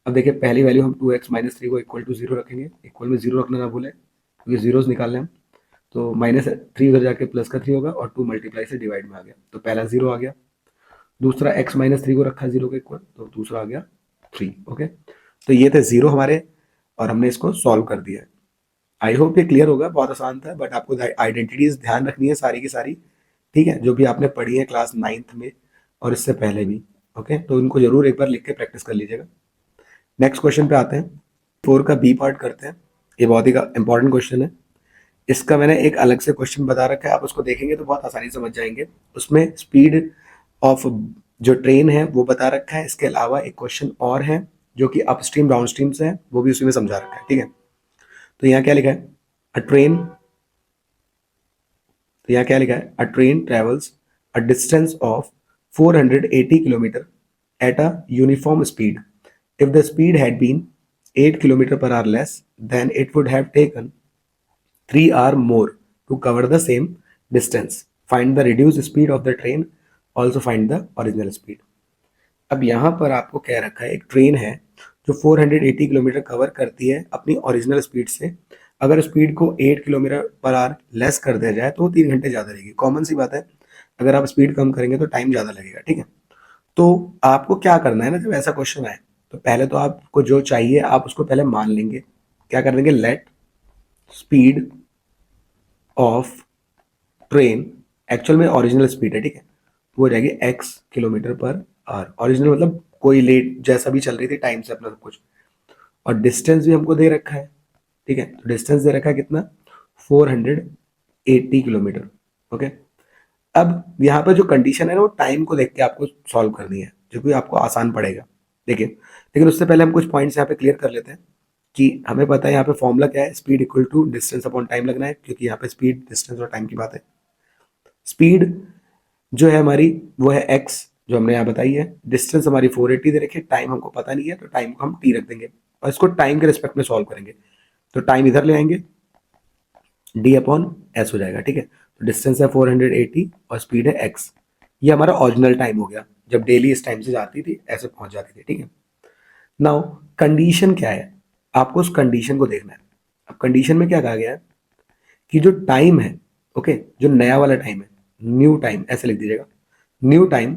अब देखिए पहली वैल्यू हम 2x माइनस 3 को इक्वल टू 0 रखेंगे, इक्वल में 0 रखना ना भूलें, क्योंकि जीरोस निकालने हम, तो -3 उधर जाके प्लस का 3 होगा, और 2 मल्टीप्लाई से डिवाइड में आ गया, तो पहला 0 आ गया। दूसरा x माइनस 3 को रखा 0 के इक्वल, तो दूसरा आ गया 3, ओके। तो ये थे 0 हमारे, और हमने इसको सॉल्व कर दिया है। आई होप ये क्लियर होगा, बहुत आसान था, बट आपको आइडेंटिटीज ध्यान रखनी है सारी की सारी, ठीक है, जो भी आपने पढ़ी है क्लास 9th में और इससे पहले भी, ओके। तो इनको जरूर एक बार लिख के प्रैक्टिस कर लीजिएगा। नेक्स्ट क्वेश्चन पे आते हैं, 4 का बी पार्ट करते हैं। ये बहुत ही इंपॉर्टेंट क्वेश्चन है, इसका मैंने एक अलग से क्वेश्चन बता रखा है, आप उसको देखेंगे तो बहुत आसानी समझ जाएंगे। उसमें स्पीड ऑफ जो ट्रेन है वो बता रखा है, इसके अलावा एक क्वेश्चन और है जो कि अपस्ट्रीम डाउनस्ट्रीम से है, वो भी उसी में समझा रखा है, ठीक है। तो यहाँ क्या लिखा है, अ ट्रेन, तो यहाँ क्या लिखा है, अ train travels a distance of 480 kilometre at a uniform speed, if the speed had been 8 kilometer per hour less, then it would have taken 3 hours more to cover the same distance. Find the reduced speed of the train, also find the original speed. अब यहाँ पर आपको कह रखा है एक train है जो 480 किलोमीटर कवर करती है अपनी ओरिजिनल स्पीड से, अगर स्पीड को 8 किलोमीटर पर आवर लेस कर दिया जाए तो वो 3 घंटे ज़्यादा रहेगी। कॉमन सी बात है, अगर आप स्पीड कम करेंगे तो टाइम ज़्यादा लगेगा, ठीक है। तो आपको क्या करना है ना, जब ऐसा क्वेश्चन आए तो पहले तो आपको जो चाहिए आप उसको पहले मान लेंगे, क्या कर देंगे, let speed of train, actual में ओरिजिनल स्पीड है, ठीक है, वो हो जाएगी x kilometre per our, original मतलब कोई लेट जैसा भी चल रही थी टाइम से अपना सब कुछ, और डिस्टेंस भी हमको दे रखा है, ठीक है, तो डिस्टेंस दे रखा है कितना, 480 किलोमीटर, ओके। अब यहाँ पर जो कंडीशन है ना वो टाइम को देख के आपको सॉल्व करनी है, जो कि आपको आसान पड़ेगा, देखिए। लेकिन उससे पहले हम कुछ पॉइंट्स यहाँ पे क्लियर कर लेते हैं कि हमें पता है यहाँ पे फॉर्मूला क्या है, speed equal to distance upon time लगना है, क्योंकि यहाँ पे स्पीड डिस्टेंस और टाइम की बात है। स्पीड जो है हमारी वो है x, जो हमने यहाँ बताई है, डिस्टेंस हमारी 480 दे रखी है, टाइम हमको पता नहीं है तो टाइम को हम t रख देंगे, और इसको टाइम के रिस्पेक्ट में सॉल्व करेंगे, तो टाइम इधर ले आएंगे, d अपॉन s हो जाएगा, ठीक है। तो डिस्टेंस है 480 और स्पीड है x, ये हमारा ओरिजिनल टाइम हो गया, जब डेली इस टाइम से जाती थी ऐसे पहुंच जाती थी, ठीक है। नाउ कंडीशन क्या है, आपको उस कंडीशन को देखना है। अब कंडीशन में क्या कहा गया है कि जो टाइम है, ओके, जो नया वाला टाइम है, न्यू टाइम ऐसे लिख दीजिएगा, न्यू टाइम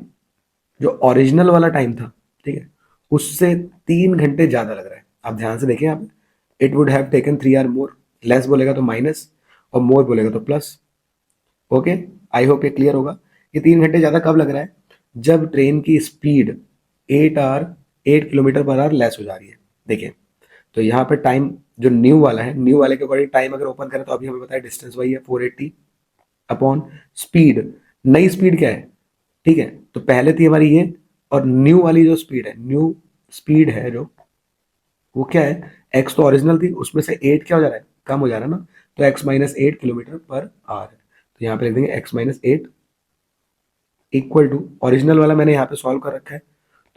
जो ओरिजिनल वाला टाइम था, ठीक है, उससे 3 घंटे ज्यादा लग रहा है। आप ध्यान से देखें, आप it would have taken 3 hour more, less बोलेगा तो माइनस, और मोर बोलेगा तो प्लस, ओके। आई होप ये क्लियर होगा। ये 3 घंटे ज्यादा कब लग रहा है, जब ट्रेन की speed 8 kilometre per our less हो जा रही है, देखिए। तो यहाँ पे टाइम जो न्यू वाला है, न्यू वाले के अकॉर्डिंग टाइम अगर ओपन करें तो अभी हमें पता है डिस्टेंस वही है 480 अपॉन स्पीड, नई स्पीड क्या है, ठीक है, तो पहले थी हमारी ये, और न्यू वाली जो स्पीड है, न्यू स्पीड है जो, वो क्या है, एक्स तो ओरिजिनल थी, उसमें से 8 क्या हो जा रहा है, कम हो जा रहा है ना, तो x minus 8 kilometre per hour है, तो यहाँ पे लिख देंगे x minus 8 equal to, original वाला मैंने यहाँ पे सॉल्व कर रखा है,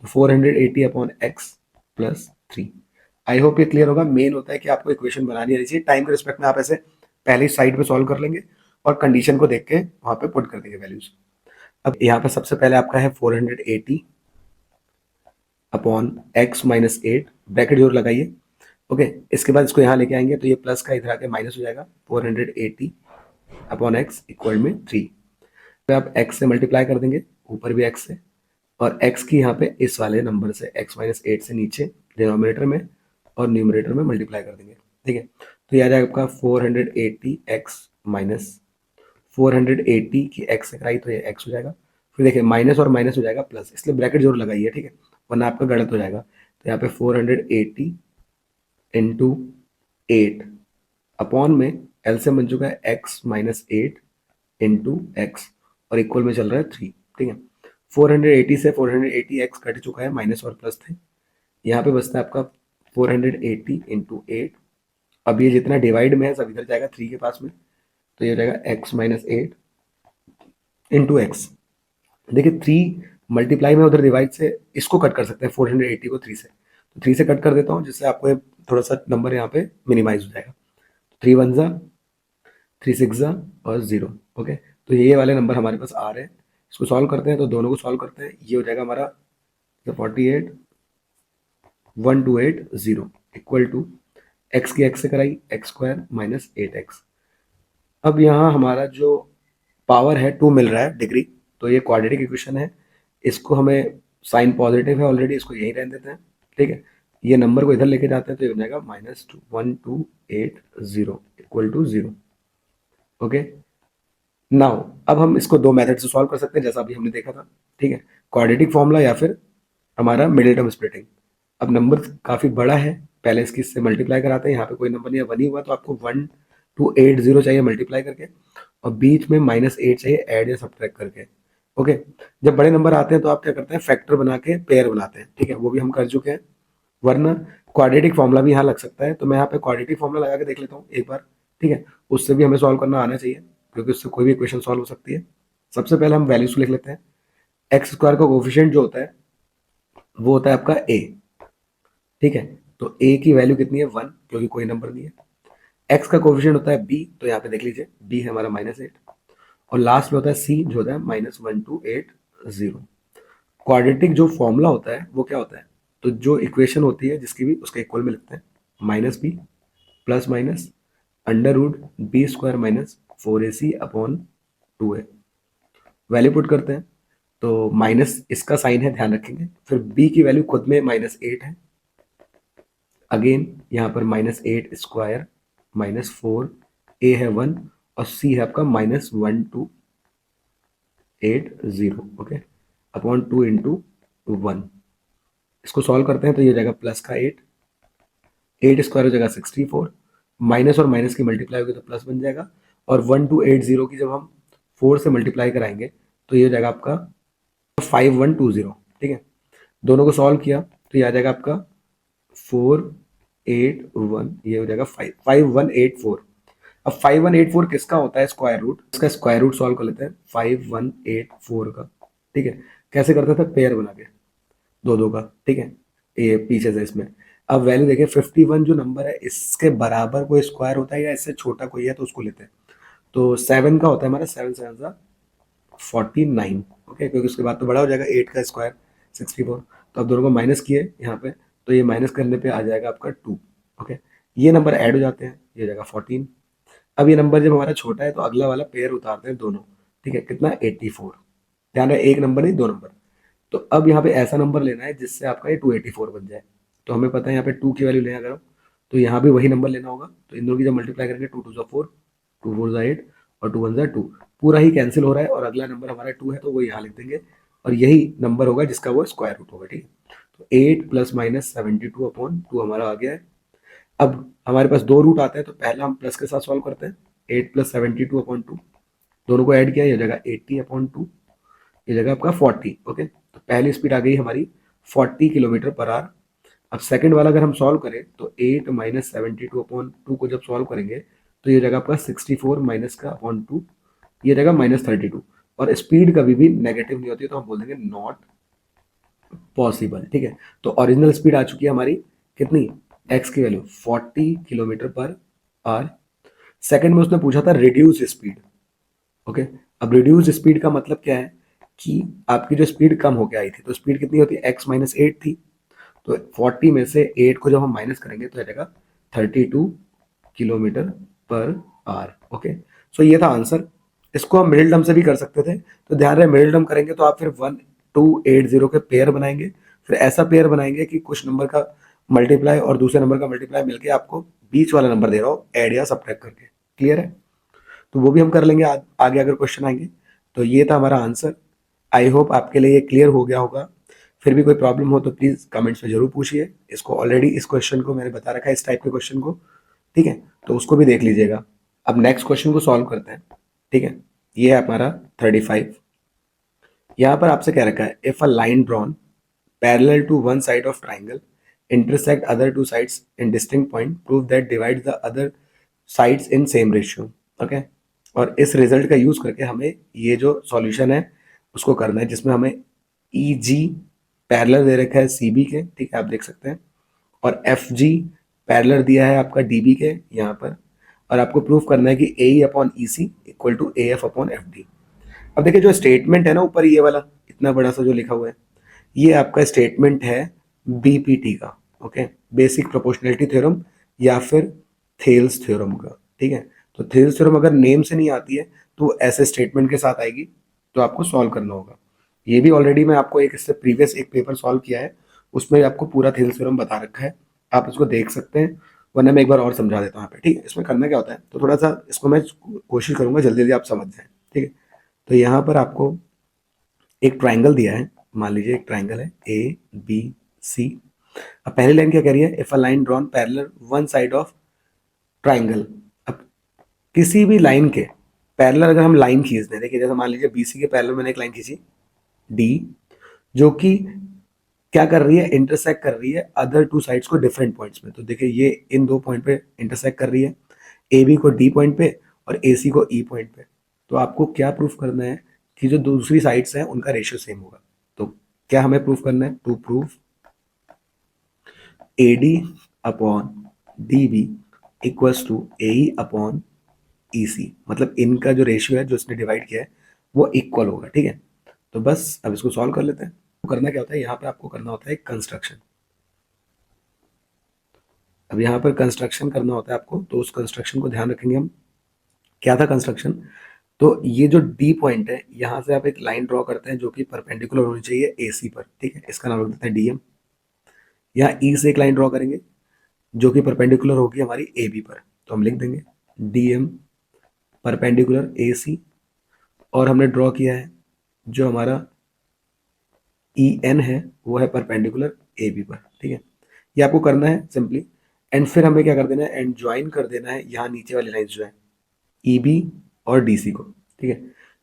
तो 480 अपॉन एक्स प्लस 3। आई होप ये क्लियर होगा। मेन होता है कि आपको इक्वेशन बनानी आनी चाहिए, टाइम के रिस्पेक्ट में आप ऐसे पहले साइड पे सॉल्व कर लेंगे और कंडीशन को देख के वहां पे पुट कर देंगे वैल्यूज। अब यहाँ पे सबसे पहले आपका है 480 upon x minus eight, bracket जरूर लगाइए। ओके, इसके बाद इसको यहाँ लेके आएंगे तो ये प्लस का इधर आके माइनस हो जाएगा। 480 अपॉन एक्स इक्वल में 3 पे आप x से मल्टीप्लाई कर देंगे, ऊपर भी x से, और x की यहाँ पे इस वाले नंबर से x माइनस एट से नीचे डिनोमिनेटर में और न्यूमरेटर में मल्टीप्लाई कर देंगे। ठीक है, तो ये आ जाएगा आपका 480 x माइनस 480 की x से कराई तो ये x हो जाएगा। फिर देखिए माइनस और माइनस हो जाएगा प्लस, इसलिए ब्रैकेट जरूर लगाइए, ठीक है, वरना आपका गलत हो जाएगा। तो यहाँ पे 480 इंटू 8 अपॉन में एलसीएम बन चुका है x minus eight into x और इक्वल में चल रहा है 3। ठीक है, 480 से 480 एक्स कट चुका है, माइनस और प्लस थे। यहाँ पे बचता है आपका 480 इंटू एट। अब ये जितना डिवाइड में है सब इधर जाएगा 3 के पास में, तो ये हो जाएगा x minus eight into x. देखिए 3 मल्टीप्लाई में उधर डिवाइड से इसको कट कर सकते हैं 480 को 3 से, तो 3 से कट कर देता हूँ जिससे आपको थोड़ा सा नंबर यहाँ पे मिनिमाइज हो जाएगा। 3 वन ज़ा 3 सिक्स ज़ा और 0। ओके, तो ये वाले नंबर हमारे पास आ रहे हैं। इसको सॉल्व करते हैं तो दोनों को सॉल्व करते हैं, ये हो जाएगा हमारा 48 1280 इक्वल टू एक्स की एक्स से कराई एक्स स्क्वायर माइनस 8x। अब यहाँ हमारा जो पावर है 2 मिल रहा है डिग्री, तो ये क्वाड्रेटिक इक्वेशन है, इसको हमें साइन पॉजिटिव है ऑलरेडी, इसको यहीं रहने देते हैं। ठीक है, ये नंबर को इधर लेके जाते हैं तो ये हो जाएगा -1280 इक्वल टू 0। ओके, नाउ अब हम इसको दो मेथड से सॉल्व कर सकते हैं जैसा अभी हमने देखा था। ठीक है, क्वाड्रेटिक फॉर्मूला या फिर हमारा मिडिल टर्म स्प्लिटिंग। अब नंबर काफ़ी बड़ा है, पहले इसकी इससे मल्टीप्लाई कराते हैं, यहाँ पे कोई नंबर नहीं है, 1 ही हुआ, तो आपको 1280 चाहिए मल्टीप्लाई करके और बीच में -8 चाहिए ऐड या सब्ट्रैक्ट करके। ओके, जब बड़े नंबर आते हैं तो आप क्या करते हैं, फैक्टर बना के पेयर बनाते हैं। ठीक है, वो भी हम कर चुके हैं, वरना क्वाड्रेटिक फॉर्मूला भी यहाँ लग सकता है, तो मैं यहाँ पे क्वाड्रेटिक फॉर्मूला लगा के देख लेता हूँ एक बार। ठीक है, उससे भी हमें सॉल्व करना आना चाहिए क्योंकि उससे कोई भी इक्वेशन सॉल्व हो सकती है। सबसे पहले हम वैल्यूज लिख लेते हैं। एक्स स्क्वायर का कोफिशिएंट जो होता है वो होता है आपका a। ठीक है, तो a की वैल्यू कितनी है 1, क्योंकि कोई नंबर नहीं है। x का कोफिशिएंट होता है b, तो यहाँ पे देख लीजिए b है हमारा -8, और लास्ट में होता है c जो होता है -1280। क्वाड्रेटिक जो फॉर्मूला होता है वो क्या होता है, तो जो इक्वेशन होती है जिसकी भी उसके इक्वल में लिखते हैं -b plus minus under root b square minus 4ac upon 2a। Value put करते हैं तो माइनस इसका साइन है, ध्यान रखेंगे। फिर b की वैल्यू खुद में -8 है, अगेन यहाँ पर -8 स्क्वायर -4, a है 1 और c है आपका -1280। Okay, upon 2 into 1। इसको सॉल्व करते हैं तो ये हो जाएगा प्लस का 8 स्क्वायर हो जाएगा 64, माइनस और माइनस की मल्टीप्लाई होगी तो प्लस बन जाएगा, और 1280 की जब हम 4 से मल्टीप्लाई कराएंगे तो ये हो जाएगा आपका 5120। ठीक है, दोनों को सॉल्व किया तो ये आ जाएगा आपका 481, ये हो जाएगा 5184। अब 5184 किसका होता है स्क्वायर रूट, इसका स्क्वायर रूट सॉल्व कर लेते हैं 5184 का। ठीक है, कैसे करते थे, पेयर बना के दो दो का। ठीक है, ये पीछे से इसमें। अब वैल्यू देखिए 51 जो नंबर है इसके बराबर कोई स्क्वायर होता है या इससे छोटा कोई है तो उसको लेते हैं। तो 7 का होता है हमारा 7 7 49। ओके, क्योंकि उसके बाद तो बड़ा हो जाएगा 8 का स्क्वायर 64। तो अब दोनों को माइनस किए यहाँ पे, तो ये माइनस करने पे आ जाएगा आपका 2। ओके, ये नंबर ऐड हो जाते हैं, ये हो जाएगा 14। अब ये नंबर जब हमारा छोटा है तो अगला वाला पेयर उतारते हैं दोनों। ठीक है, कितना 84, ध्यान रहे एक नंबर नहीं 2 नंबर। तो अब यहाँ पे ऐसा नंबर लेना है जिससे आपका ये 284 बन जाए। तो हमें पता है यहाँ पे 2 की वैल्यू लेना अगर, तो यहाँ भी वही नंबर लेना होगा। तो इन दोनों की जब मल्टीप्लाई करेंगे 2 2 4, 2 4 8 और 2 1 2, पूरा ही कैंसिल हो रहा है और अगला नंबर हमारा 2 है तो वो यहाँ लिख देंगे और यही नंबर होगा जिसका वो स्क्वायर रूट होगा। ठीक है, तो 8 प्लस माइनस 72 अपॉन 2 हमारा आ गया है। अब हमारे पास दो रूट आते हैं तो पहला हम प्लस के साथ सॉल्व करते हैं, 8 प्लस 72 अपॉन 2, दोनों को ऐड किया, ये जगह 80 अपॉन 2, ये जगह आपका 40। ओके, तो पहली स्पीड आ गई हमारी 40 किलोमीटर पर आवर। अब सेकंड वाला अगर हम सॉल्व करें तो 8 माइनस 72 अपॉन 2 को जब सॉल्व करेंगे तो ये जगह आपका 64 माइनस का अपॉन 2, ये जगह -32। और स्पीड कभी भी नेगेटिव नहीं होती है तो हम बोल देंगे नॉट पॉसिबल। ठीक है, तो ओरिजिनल स्पीड आ चुकी है हमारी कितनी एक्स की value 40 kilometre per our. Second में उसने पूछा था रिड्यूस स्पीड। ओके, अब रिड्यूस स्पीड का मतलब क्या है कि आपकी जो स्पीड कम होके आई थी, तो स्पीड कितनी होती है, एक्स माइनस एट थी, तो 40 में से 8 को जब हम माइनस करेंगे तो आ जाएगा 32 किलोमीटर पर आवर। ओके, सो ये था आंसर। इसको हम मिडिल टर्म से भी कर सकते थे, तो ध्यान रहे मिडिल टर्म करेंगे तो आप फिर 1280 के पेयर बनाएंगे, फिर ऐसा पेयर बनाएंगे कि कुछ नंबर का मल्टीप्लाई और दूसरे नंबर का मल्टीप्लाई मिलके आपको बीच वाला नंबर दे रहा हो ऐड या सब्ट्रैक्ट करके। क्लियर है? तो वो भी हम कर लेंगे आगे अगर क्वेश्चन आएंगे। तो ये था हमारा आंसर। आई होप आपके लिए ये क्लियर हो गया होगा। फिर भी कोई प्रॉब्लम हो तो प्लीज़ कमेंट्स में जरूर पूछिए। इसको ऑलरेडी इस क्वेश्चन को मैंने बता रखा है, इस टाइप के क्वेश्चन को, ठीक है, तो उसको भी देख लीजिएगा। अब नेक्स्ट क्वेश्चन को सॉल्व करते हैं, ठीक है। ये है हमारा 35। यहाँ पर आपसे कह रखा है if a line drawn parallel to one side of triangle intersect other two sides in distinct point, prove that divides the other sides in same ratio। Okay, और इस रिजल्ट का यूज करके हमें ये जो सॉल्यूशन है उसको करना है, जिसमें हमें ई जी पैरेलल दे रखा है सी बी के, ठीक है, आप देख सकते हैं, और एफ जी पैरेलल दिया है आपका डी बी के यहाँ पर, और आपको प्रूफ करना है कि A E upon E C equal to A F upon F D. अब देखिए जो स्टेटमेंट है ना ऊपर ये वाला इतना बड़ा सा जो लिखा हुआ है, ये आपका स्टेटमेंट है बीपीटी का। ओके, बेसिक प्रोपोर्शनैलिटी थ्योरम या फिर थेल्स थ्योरम का, ठीक है। तो थेल्स थ्योरम अगर नेम से नहीं आती है तो ऐसे स्टेटमेंट के साथ आएगी, तो आपको सॉल्व करना होगा। ये भी ऑलरेडी मैं आपको एक इससे प्रीवियस एक पेपर सॉल्व किया है, उसमें आपको पूरा थेल्स थ्योरम बता रखा है, आप इसको देख सकते हैं, वरना मैं एक बार और समझा देता हूँ यहाँ पे, ठीक है। इसमें करना क्या होता है, तो थोड़ा सा इसको मैं कोशिश करूंगा जल्दी जल्दी आप समझ जाएं, ठीक है। तो यहाँ पर आपको एक ट्राइंगल दिया है, मान लीजिए एक ट्राइंगल है ए बी सी। अब पहली लाइन क्या कह रही है, if a line drawn parallel one side of triangle. अब किसी भी लाइन के पैरेलल अगर हम लाइन खींच दें, देखिए जैसे मान लीजिए बीसी के पैरेलल मैंने एक लाइन खींची डी, जो कि क्या कर रही है, इंटरसेक्ट कर रही है अदर टू साइड्स को डिफरेंट पॉइंट्स में। तो देखिए ये इन दो पॉइंट पे इंटरसेक्ट कर रही है, ए बी को डी पॉइंट पे और ए सी को ई पॉइंट पे। तो आपको क्या प्रूफ करना है कि जो दूसरी साइड्स हैं उनका रेशियो सेम होगा। तो क्या हमें प्रूफ करना है, to prove A D upon D B equals to A E upon E C, मतलब इनका जो रेशियो है जो इसने डिवाइड किया है वो इक्वल होगा, ठीक है। तो बस अब इसको सॉल्व कर लेते हैं। तो करना क्या होता है, यहाँ पे आपको करना होता है कंस्ट्रक्शन। अब यहाँ पर कंस्ट्रक्शन करना होता है आपको, तो उस कंस्ट्रक्शन को ध्यान रखेंगे हम। क्या था कंस्ट्रक्शन, तो ये जो डी पॉइंट है यहाँ से आप एक लाइन ड्रॉ करते हैं जो कि परपेंडिकुलर होनी चाहिए ए सी पर, ठीक है, इसका नाम रख देते हैं डी एम। यहाँ ई से एक लाइन ड्रॉ करेंगे जो कि परपेंडिकुलर होगी हमारी ए बी पर, तो हम लिख देंगे डी एम परपेंडिकुलर ए सी। और हमने ड्रॉ किया है जो हमारा ई एन है वो है परपेंडिकुलर ए बी पर, ठीक है। ये आपको करना है सिंपली, एंड फिर हमें क्या कर देना है, एंड ज्वाइन कर देना है यहाँ नीचे वाली लाइन जो है ई बी और डी सी को, ठीक है।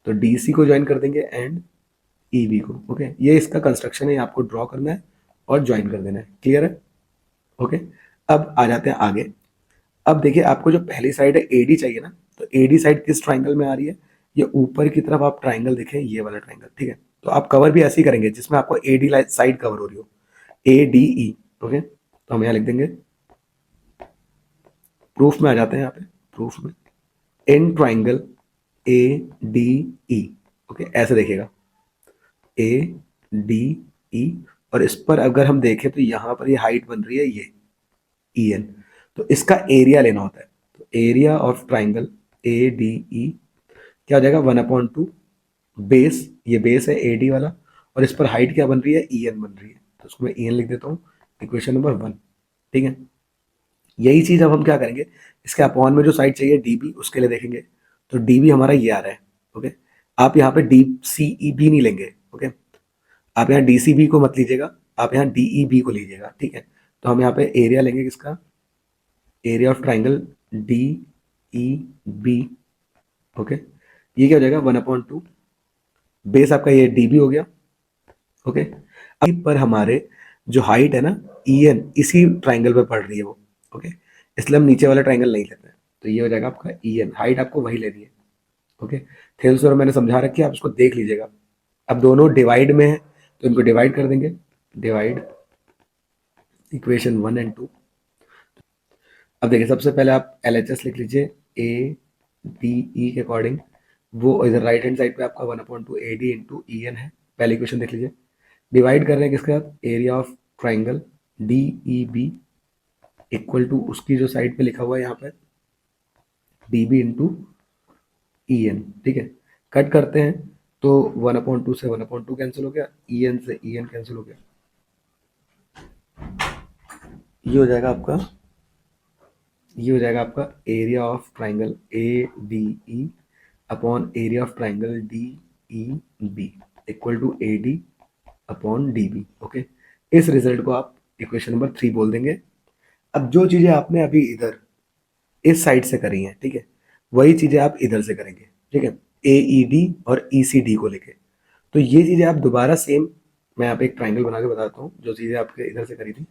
तो डी सी को ज्वाइन कर देंगे एंड ई बी को। ओके, ये इसका कंस्ट्रक्शन है, आपको ड्रॉ करना है और ज्वाइन कर देना है। क्लियर है? ओके, अब आ जाते हैं आगे। अब देखिए आपको जो पहली साइड है एडी चाहिए ना, तो एडी साइड किस ट्राइंगल में आ रही है, ये ऊपर की तरफ आप ट्राइंगल देखें, ये वाला ट्राइंगल, ठीक है। तो आप कवर भी ऐसे ही करेंगे जिसमें आपको एडी साइड कवर हो रही हो, ए डी ई। ओके, तो हम यहाँ लिख देंगे, प्रूफ में आ जाते हैं यहाँ पे, प्रूफ में इन triangle A D E. Okay, ऐसे देखिएगा ए डी ई, और इस पर अगर हम देखें तो यहाँ पर ये हाइट बन रही है ये ई एन, तो इसका एरिया लेना होता है। तो area of triangle A D E क्या हो जाएगा, 1/2 बेस, ये बेस है ए डी वाला, और इस पर हाइट क्या बन रही है, ई एन बन रही है, तो उसको मैं ई एन लिख देता हूँ, इक्वेशन नंबर 1, ठीक है। यही चीज अब हम क्या करेंगे, इसके अपॉन में जो साइड चाहिए डी बी, उसके लिए देखेंगे, तो डी बी हमारा ये आ रहा है। ओके, आप यहाँ पे डी सी ई बी नहीं लेंगे। ओके, आप यहाँ डी सी बी को मत लीजिएगा, आप यहाँ डी ई बी को लीजिएगा, ठीक है। तो हम यहाँ पे एरिया लेंगे किसका, area of triangle D E B. Okay, ये क्या हो जाएगा, 1/2 बेस आपका ये डी बी हो गया। ओके, अब पर हमारे जो हाइट है ना ई एन, इसी ट्राइंगल पे पड़ रही है वो। ओके, इसलिए हम नीचे वाला ट्राइंगल नहीं लेते हैं, तो ये हो जाएगा आपका ई एन, हाइट आपको वही लेनी है। ओके, थेल्स और मैंने समझा रखी है, आप इसको देख लीजिएगा। अब दोनों डिवाइड में है तो इनको डिवाइड कर देंगे, डिवाइड इक्वेशन 1 एंड 2। अब देखिए सबसे पहले आप LHS लिख लीजिए, ए डी ई के अकॉर्डिंग वो इधर राइट हैंड साइड पे आपका 1/2 AD इंटू EN है। पहली क्वेश्चन देख लीजिए, डिवाइड कर रहे हैं किसके साथ, area of triangle DEB equal to उसकी जो साइड पे लिखा हुआ है यहाँ पे DB इंटू EN, ठीक है। कट करते हैं तो 1/2 से 1/2 कैंसिल हो गया, EN से EN कैंसिल हो गया, ये हो जाएगा आपका, ये हो जाएगा आपका area of triangle ADE upon area of triangle DEB equal to AD upon DB। Okay, इस रिजल्ट को आप इक्वेशन नंबर 3 बोल देंगे। अब जो चीजें आपने अभी इधर इस साइड से करी हैं, ठीक है, वही चीजें आप इधर से करेंगे, ठीक है, AED और ECD को लेके। तो ये चीजें आप दोबारा सेम, मैं यहाँ पे एक ट्राइंगल बना के बताता हूँ जो चीजें आपके इधर से करी थी।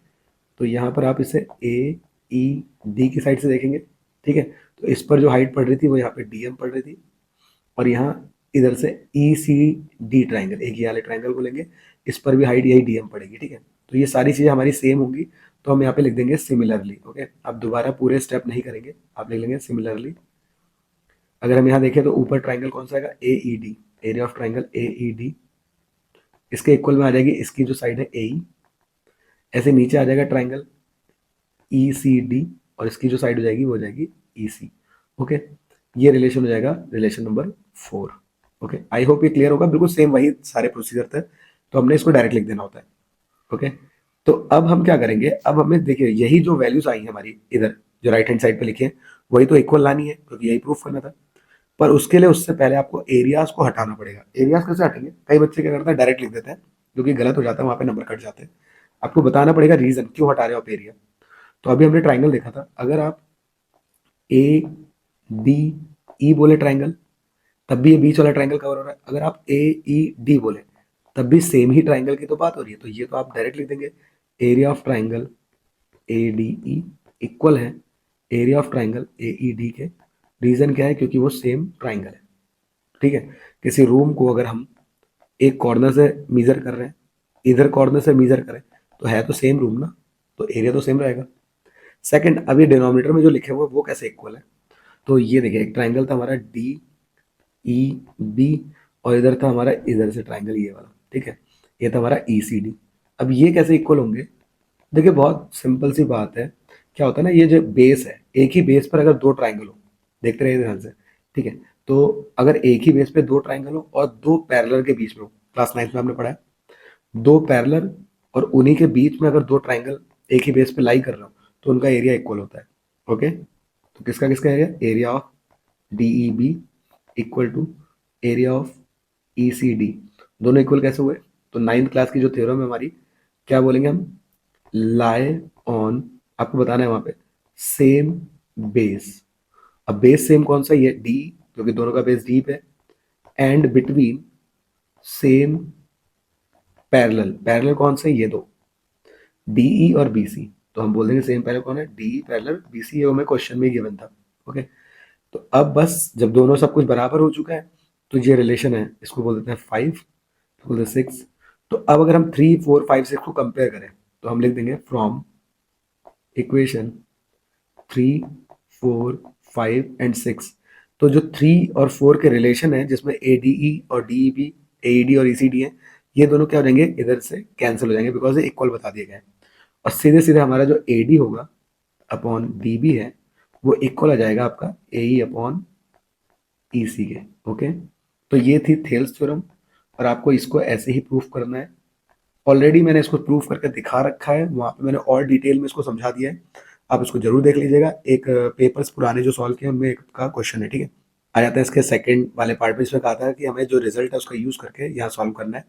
तो यहाँ पर आप इसे AED की साइड से देखेंगे, ठीक है। तो इस पर जो हाइट पड़ रही थी वो यहाँ पे DM पड़ रही थी, और यहाँ इधर से ECD ट्राइंगल, एक ये वाले ट्राइंगल को लेंगे, इस पर भी हाइट यही DM पड़ेगी, ठीक है। तो ये सारी चीज़ें हमारी सेम होंगी, तो हम यहाँ पे लिख देंगे सिमिलरली। ओके, अब दोबारा पूरे स्टेप नहीं करेंगे, आप लिख लेंगे सिमिलरली। अगर हम यहाँ देखें तो ऊपर ट्राइंगल कौन सा आएगा, AED, area of triangle AED, इसके इक्वल में आ जाएगी इसकी जो साइड है AE। ऐसे नीचे आ जाएगा ट्राइंगल ECD, और इसकी जो साइड हो जाएगी वो हो जाएगी EC। ओके, ये रिलेशन हो जाएगा relation number 4। Okay, I hope ये क्लियर होगा, बिल्कुल सेम वही सारे प्रोसीजर थे, तो हमने इसको डायरेक्ट लिख देना होता है। ओके, तो अब हम क्या करेंगे, अब हमें देखिए यही जो वैल्यूज आई है हमारी इधर जो राइट हैंड साइड पे लिखे हैं, वही तो इक्वल लानी है क्योंकि यही प्रूफ करना था। पर उसके लिए उससे पहले आपको एरियाज को हटाना पड़ेगा। एरियाज कैसे हटेंगे, कई बच्चे क्या करते हैं डायरेक्ट लिख देते हैं, जो कि गलत हो जाता है, वहां पे नंबर कट जाते हैं। आपको बताना पड़ेगा रीजन क्यों हटा रहे हो आप एरिया। तो अभी हमने ट्राइंगल देखा था, अगर आप ADE बोले ट्राइंगल, तब भी ये बीच वाला ट्राइंगल कवर हो रहा है। अगर आप AED बोले तब भी सेम ही ट्राइंगल की तो बात हो रही है, तो ये तो आप डायरेक्ट लिख देंगे, area of triangle ADE equal है एरिया ऑफ ट्राइंगल AED के। रीजन क्या है, क्योंकि वो सेम ट्राइंगल है, ठीक है। किसी रूम को अगर हम एक कॉर्नर से मीजर कर रहे हैं, इधर कॉर्नर से मीजर करें, तो है तो सेम रूम ना, तो एरिया तो सेम रहेगा। सेकंड, अभी डिनोमिनेटर में जो लिखे हुए वो कैसे इक्वल है, तो ये देखिए एक ट्राइंगल था हमारा DEB, और इधर था हमारा इधर से ट्राइंगल ये वाला, ठीक है, ये था हमारा ECD। अब ये कैसे इक्वल होंगे, देखिए बहुत सिंपल सी बात है। क्या होता है ना, ये जो बेस है, एक ही बेस पर अगर दो ट्राइंगल हो, देखते रहिए ध्यान से, ठीक है। तो अगर एक ही बेस पे दो ट्राइंगल हो और दो पैरेलल के बीच में हो, क्लास 9 में हमने पढ़ा है, दो पैरेलल और उन्हीं के बीच में अगर दो ट्राइंगल एक ही बेस पे लाई कर रहा हो, तो उनका एरिया इक्वल होता है। ओके, तो किसका किसका area, area of DEB equal to area of ECD, दोनों इक्वल कैसे हुए, तो 9th क्लास की जो थ्योरम है हमारी, क्या बोलेंगे हम, लाई ऑन, आपको बताना है वहां पे, सेम बेस। अब बेस सेम कौन सा, ये D, क्योंकि दोनों का बेस D पे, and between same parallel, parallel कौन से, ये दो DE और BC, तो हम बोल देंगे सेम पैरेलल कौन है, DE पैरेलल BC, ये हमें क्वेश्चन में गिवन था। ओके, तो अब बस जब दोनों सब कुछ बराबर हो चुका है, तो ये रिलेशन है, इसको बोल देते हैं 5, बोल देते 6। तो अब अगर हम 3 4 5 6 को कंपेयर करें, तो हम लिख देंगे फ्रॉम इक्वेशन 3 4 5 एंड 6। तो जो 3 और 4 के रिलेशन है, जिसमें ADE और DEB, AED और ECD है, ये दोनों क्या हो जाएंगे, इधर से कैंसिल हो जाएंगे, बिकॉज ये इक्वल बता दिए गए। और सीधे सीधे हमारा जो AD होगा अपॉन DB है, वो इक्वल आ जाएगा आपका AE अपॉन EC के। ओके, तो ये थी थेल्स थ्योरम, और आपको इसको ऐसे ही प्रूफ करना है। ऑलरेडी मैंने इसको प्रूफ करके दिखा रखा है, वहाँ पे मैंने और डिटेल में इसको समझा दिया है, आप इसको जरूर देख लीजिएगा। एक पेपर्स पुराने जो सॉल्व किए उनमें एक का क्वेश्चन है, ठीक है। आ जाता है इसके सेकंड वाले पार्ट में, इसमें कहा था कि हमें जो रिजल्ट है उसका यूज करके यहाँ सॉल्व करना है।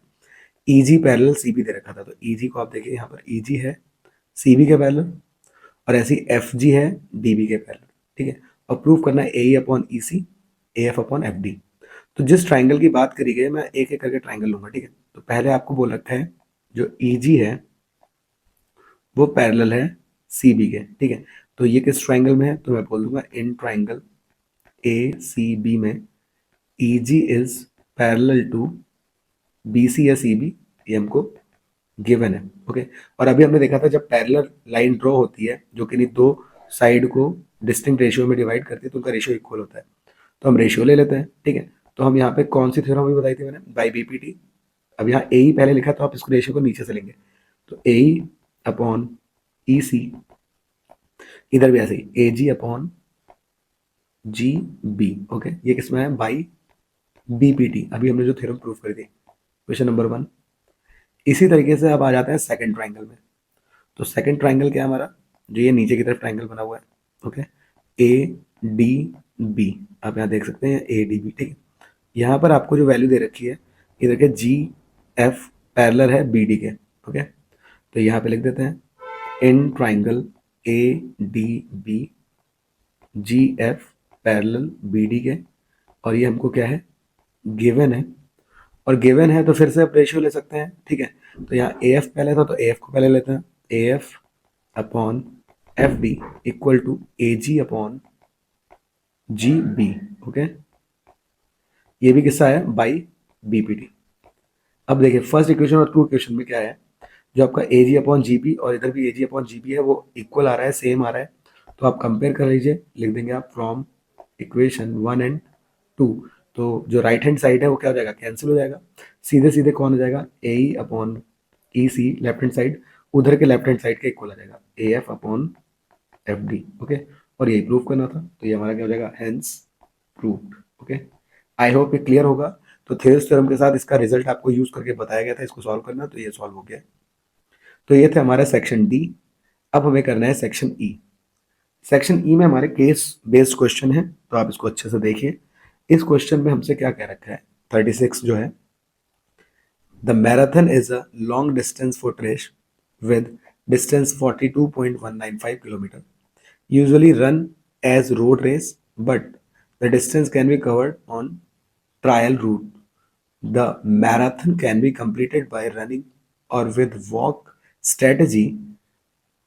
EG पैरेलल CB दे रखा था, तो EG को आप देखिए यहाँ पर EG है CB के पैरेलल, और ऐसी FG है DB के पैरेलल, ठीक है। और प्रूफ करना है AE upon EC, AF upon FD। तो जिस ट्राइंगल की बात करी गई, मैं एक एक करके ट्राइंगल लूंगा, ठीक है। तो पहले आपको बोल रखा है जो EG है वो पैरेलल है CB के, ठीक है। तो ये किस ट्राइंगल में है, तो मैं बोल दूंगा इन ट्राइंगल ACB में EG is parallel to BC या CB, ये हमको गिवन है। ओके, और अभी हमने देखा था जब पैरेलल लाइन ड्रॉ होती है जो कि दो साइड को डिस्टिंक्ट रेशियो में डिवाइड करती है तो उनका रेशियो इक्वल होता है, तो हम रेशियो ले लेते हैं, ठीक है। तो हम यहाँ पे कौन सी थ्योरम अभी बताई थी मैंने, बाई बीपीटी। अब यहाँ ए ही पहले लिखा तो आप इसको रेशियो को नीचे से लेंगे, तो ए अपॉन ई सी, इधर भी ऐसे ही ए G upon G B, okay. ये किसमें है, बाई बीपीटी, अभी हमने जो थ्योरम प्रूव करी थी, क्वेश्चन नंबर 1। इसी तरीके से अब आ जाते हैं सेकंड ट्राइंगल में। तो सेकंड ट्राइंगल क्या है हमारा, जो ये नीचे की तरफ ट्राइंगल बना हुआ है, ओके, ए डी बी, आप यहाँ देख सकते हैं ए डी बी, ठीक है। यहाँ पर आपको जो वैल्यू दे रखी है, इधर के जी एफ पैरेलल है बी डी के, ओके। तो यहाँ पे लिख देते हैं in triangle A D B G F parallel B D के, और ये हमको क्या है, गिवन है। और गिवन है तो फिर से आप रेशियो ले सकते हैं, ठीक है। तो यहाँ ए एफ पहले था तो ए एफ को पहले लेते हैं, A F upon F B equal to A G upon G B, okay. ये भी किस्सा है बाई बीपीटी। अब देखिए फर्स्ट इक्वेशन और टू इक्वेशन में क्या है, जो आपका ए जी अपॉन जी बी और इधर भी ए जी अपॉन जी बी है वो इक्वल आ रहा है, सेम आ रहा है। तो आप कंपेयर कर लीजिए, लिख देंगे आप फ्रॉम इक्वेशन 1 एंड 2। तो जो राइट हैंड साइड है वो क्या हो जाएगा, कैंसिल हो जाएगा। सीधे सीधे कौन हो जाएगा, ए ई अपॉन ई सी लेफ्ट हैंड साइड उधर के लेफ्ट हैंड साइड के इक्वल आ जाएगा, ए F upon F D, okay. और यही प्रूव करना था, तो ये हमारा क्या हो जाएगा, hence proved, okay. I hope ये क्लियर होगा। तो थेल्स थ्योरम के साथ इसका रिजल्ट आपको यूज करके बताया गया था, इसको सॉल्व करना, तो ये सॉल्व हो गया। तो ये थे हमारा सेक्शन डी। अब हमें करना है सेक्शन ई। सेक्शन ई में हमारे केस बेस्ड क्वेश्चन है, तो आप इसको अच्छे से देखिए। इस क्वेश्चन में हमसे क्या कह रखा है, 36 जो है, the marathon is a long distance foot race with distance 42.195 kilometre, usually run as road race, but the distance can be covered on trial route. The marathon can be completed by running or with walk strategy.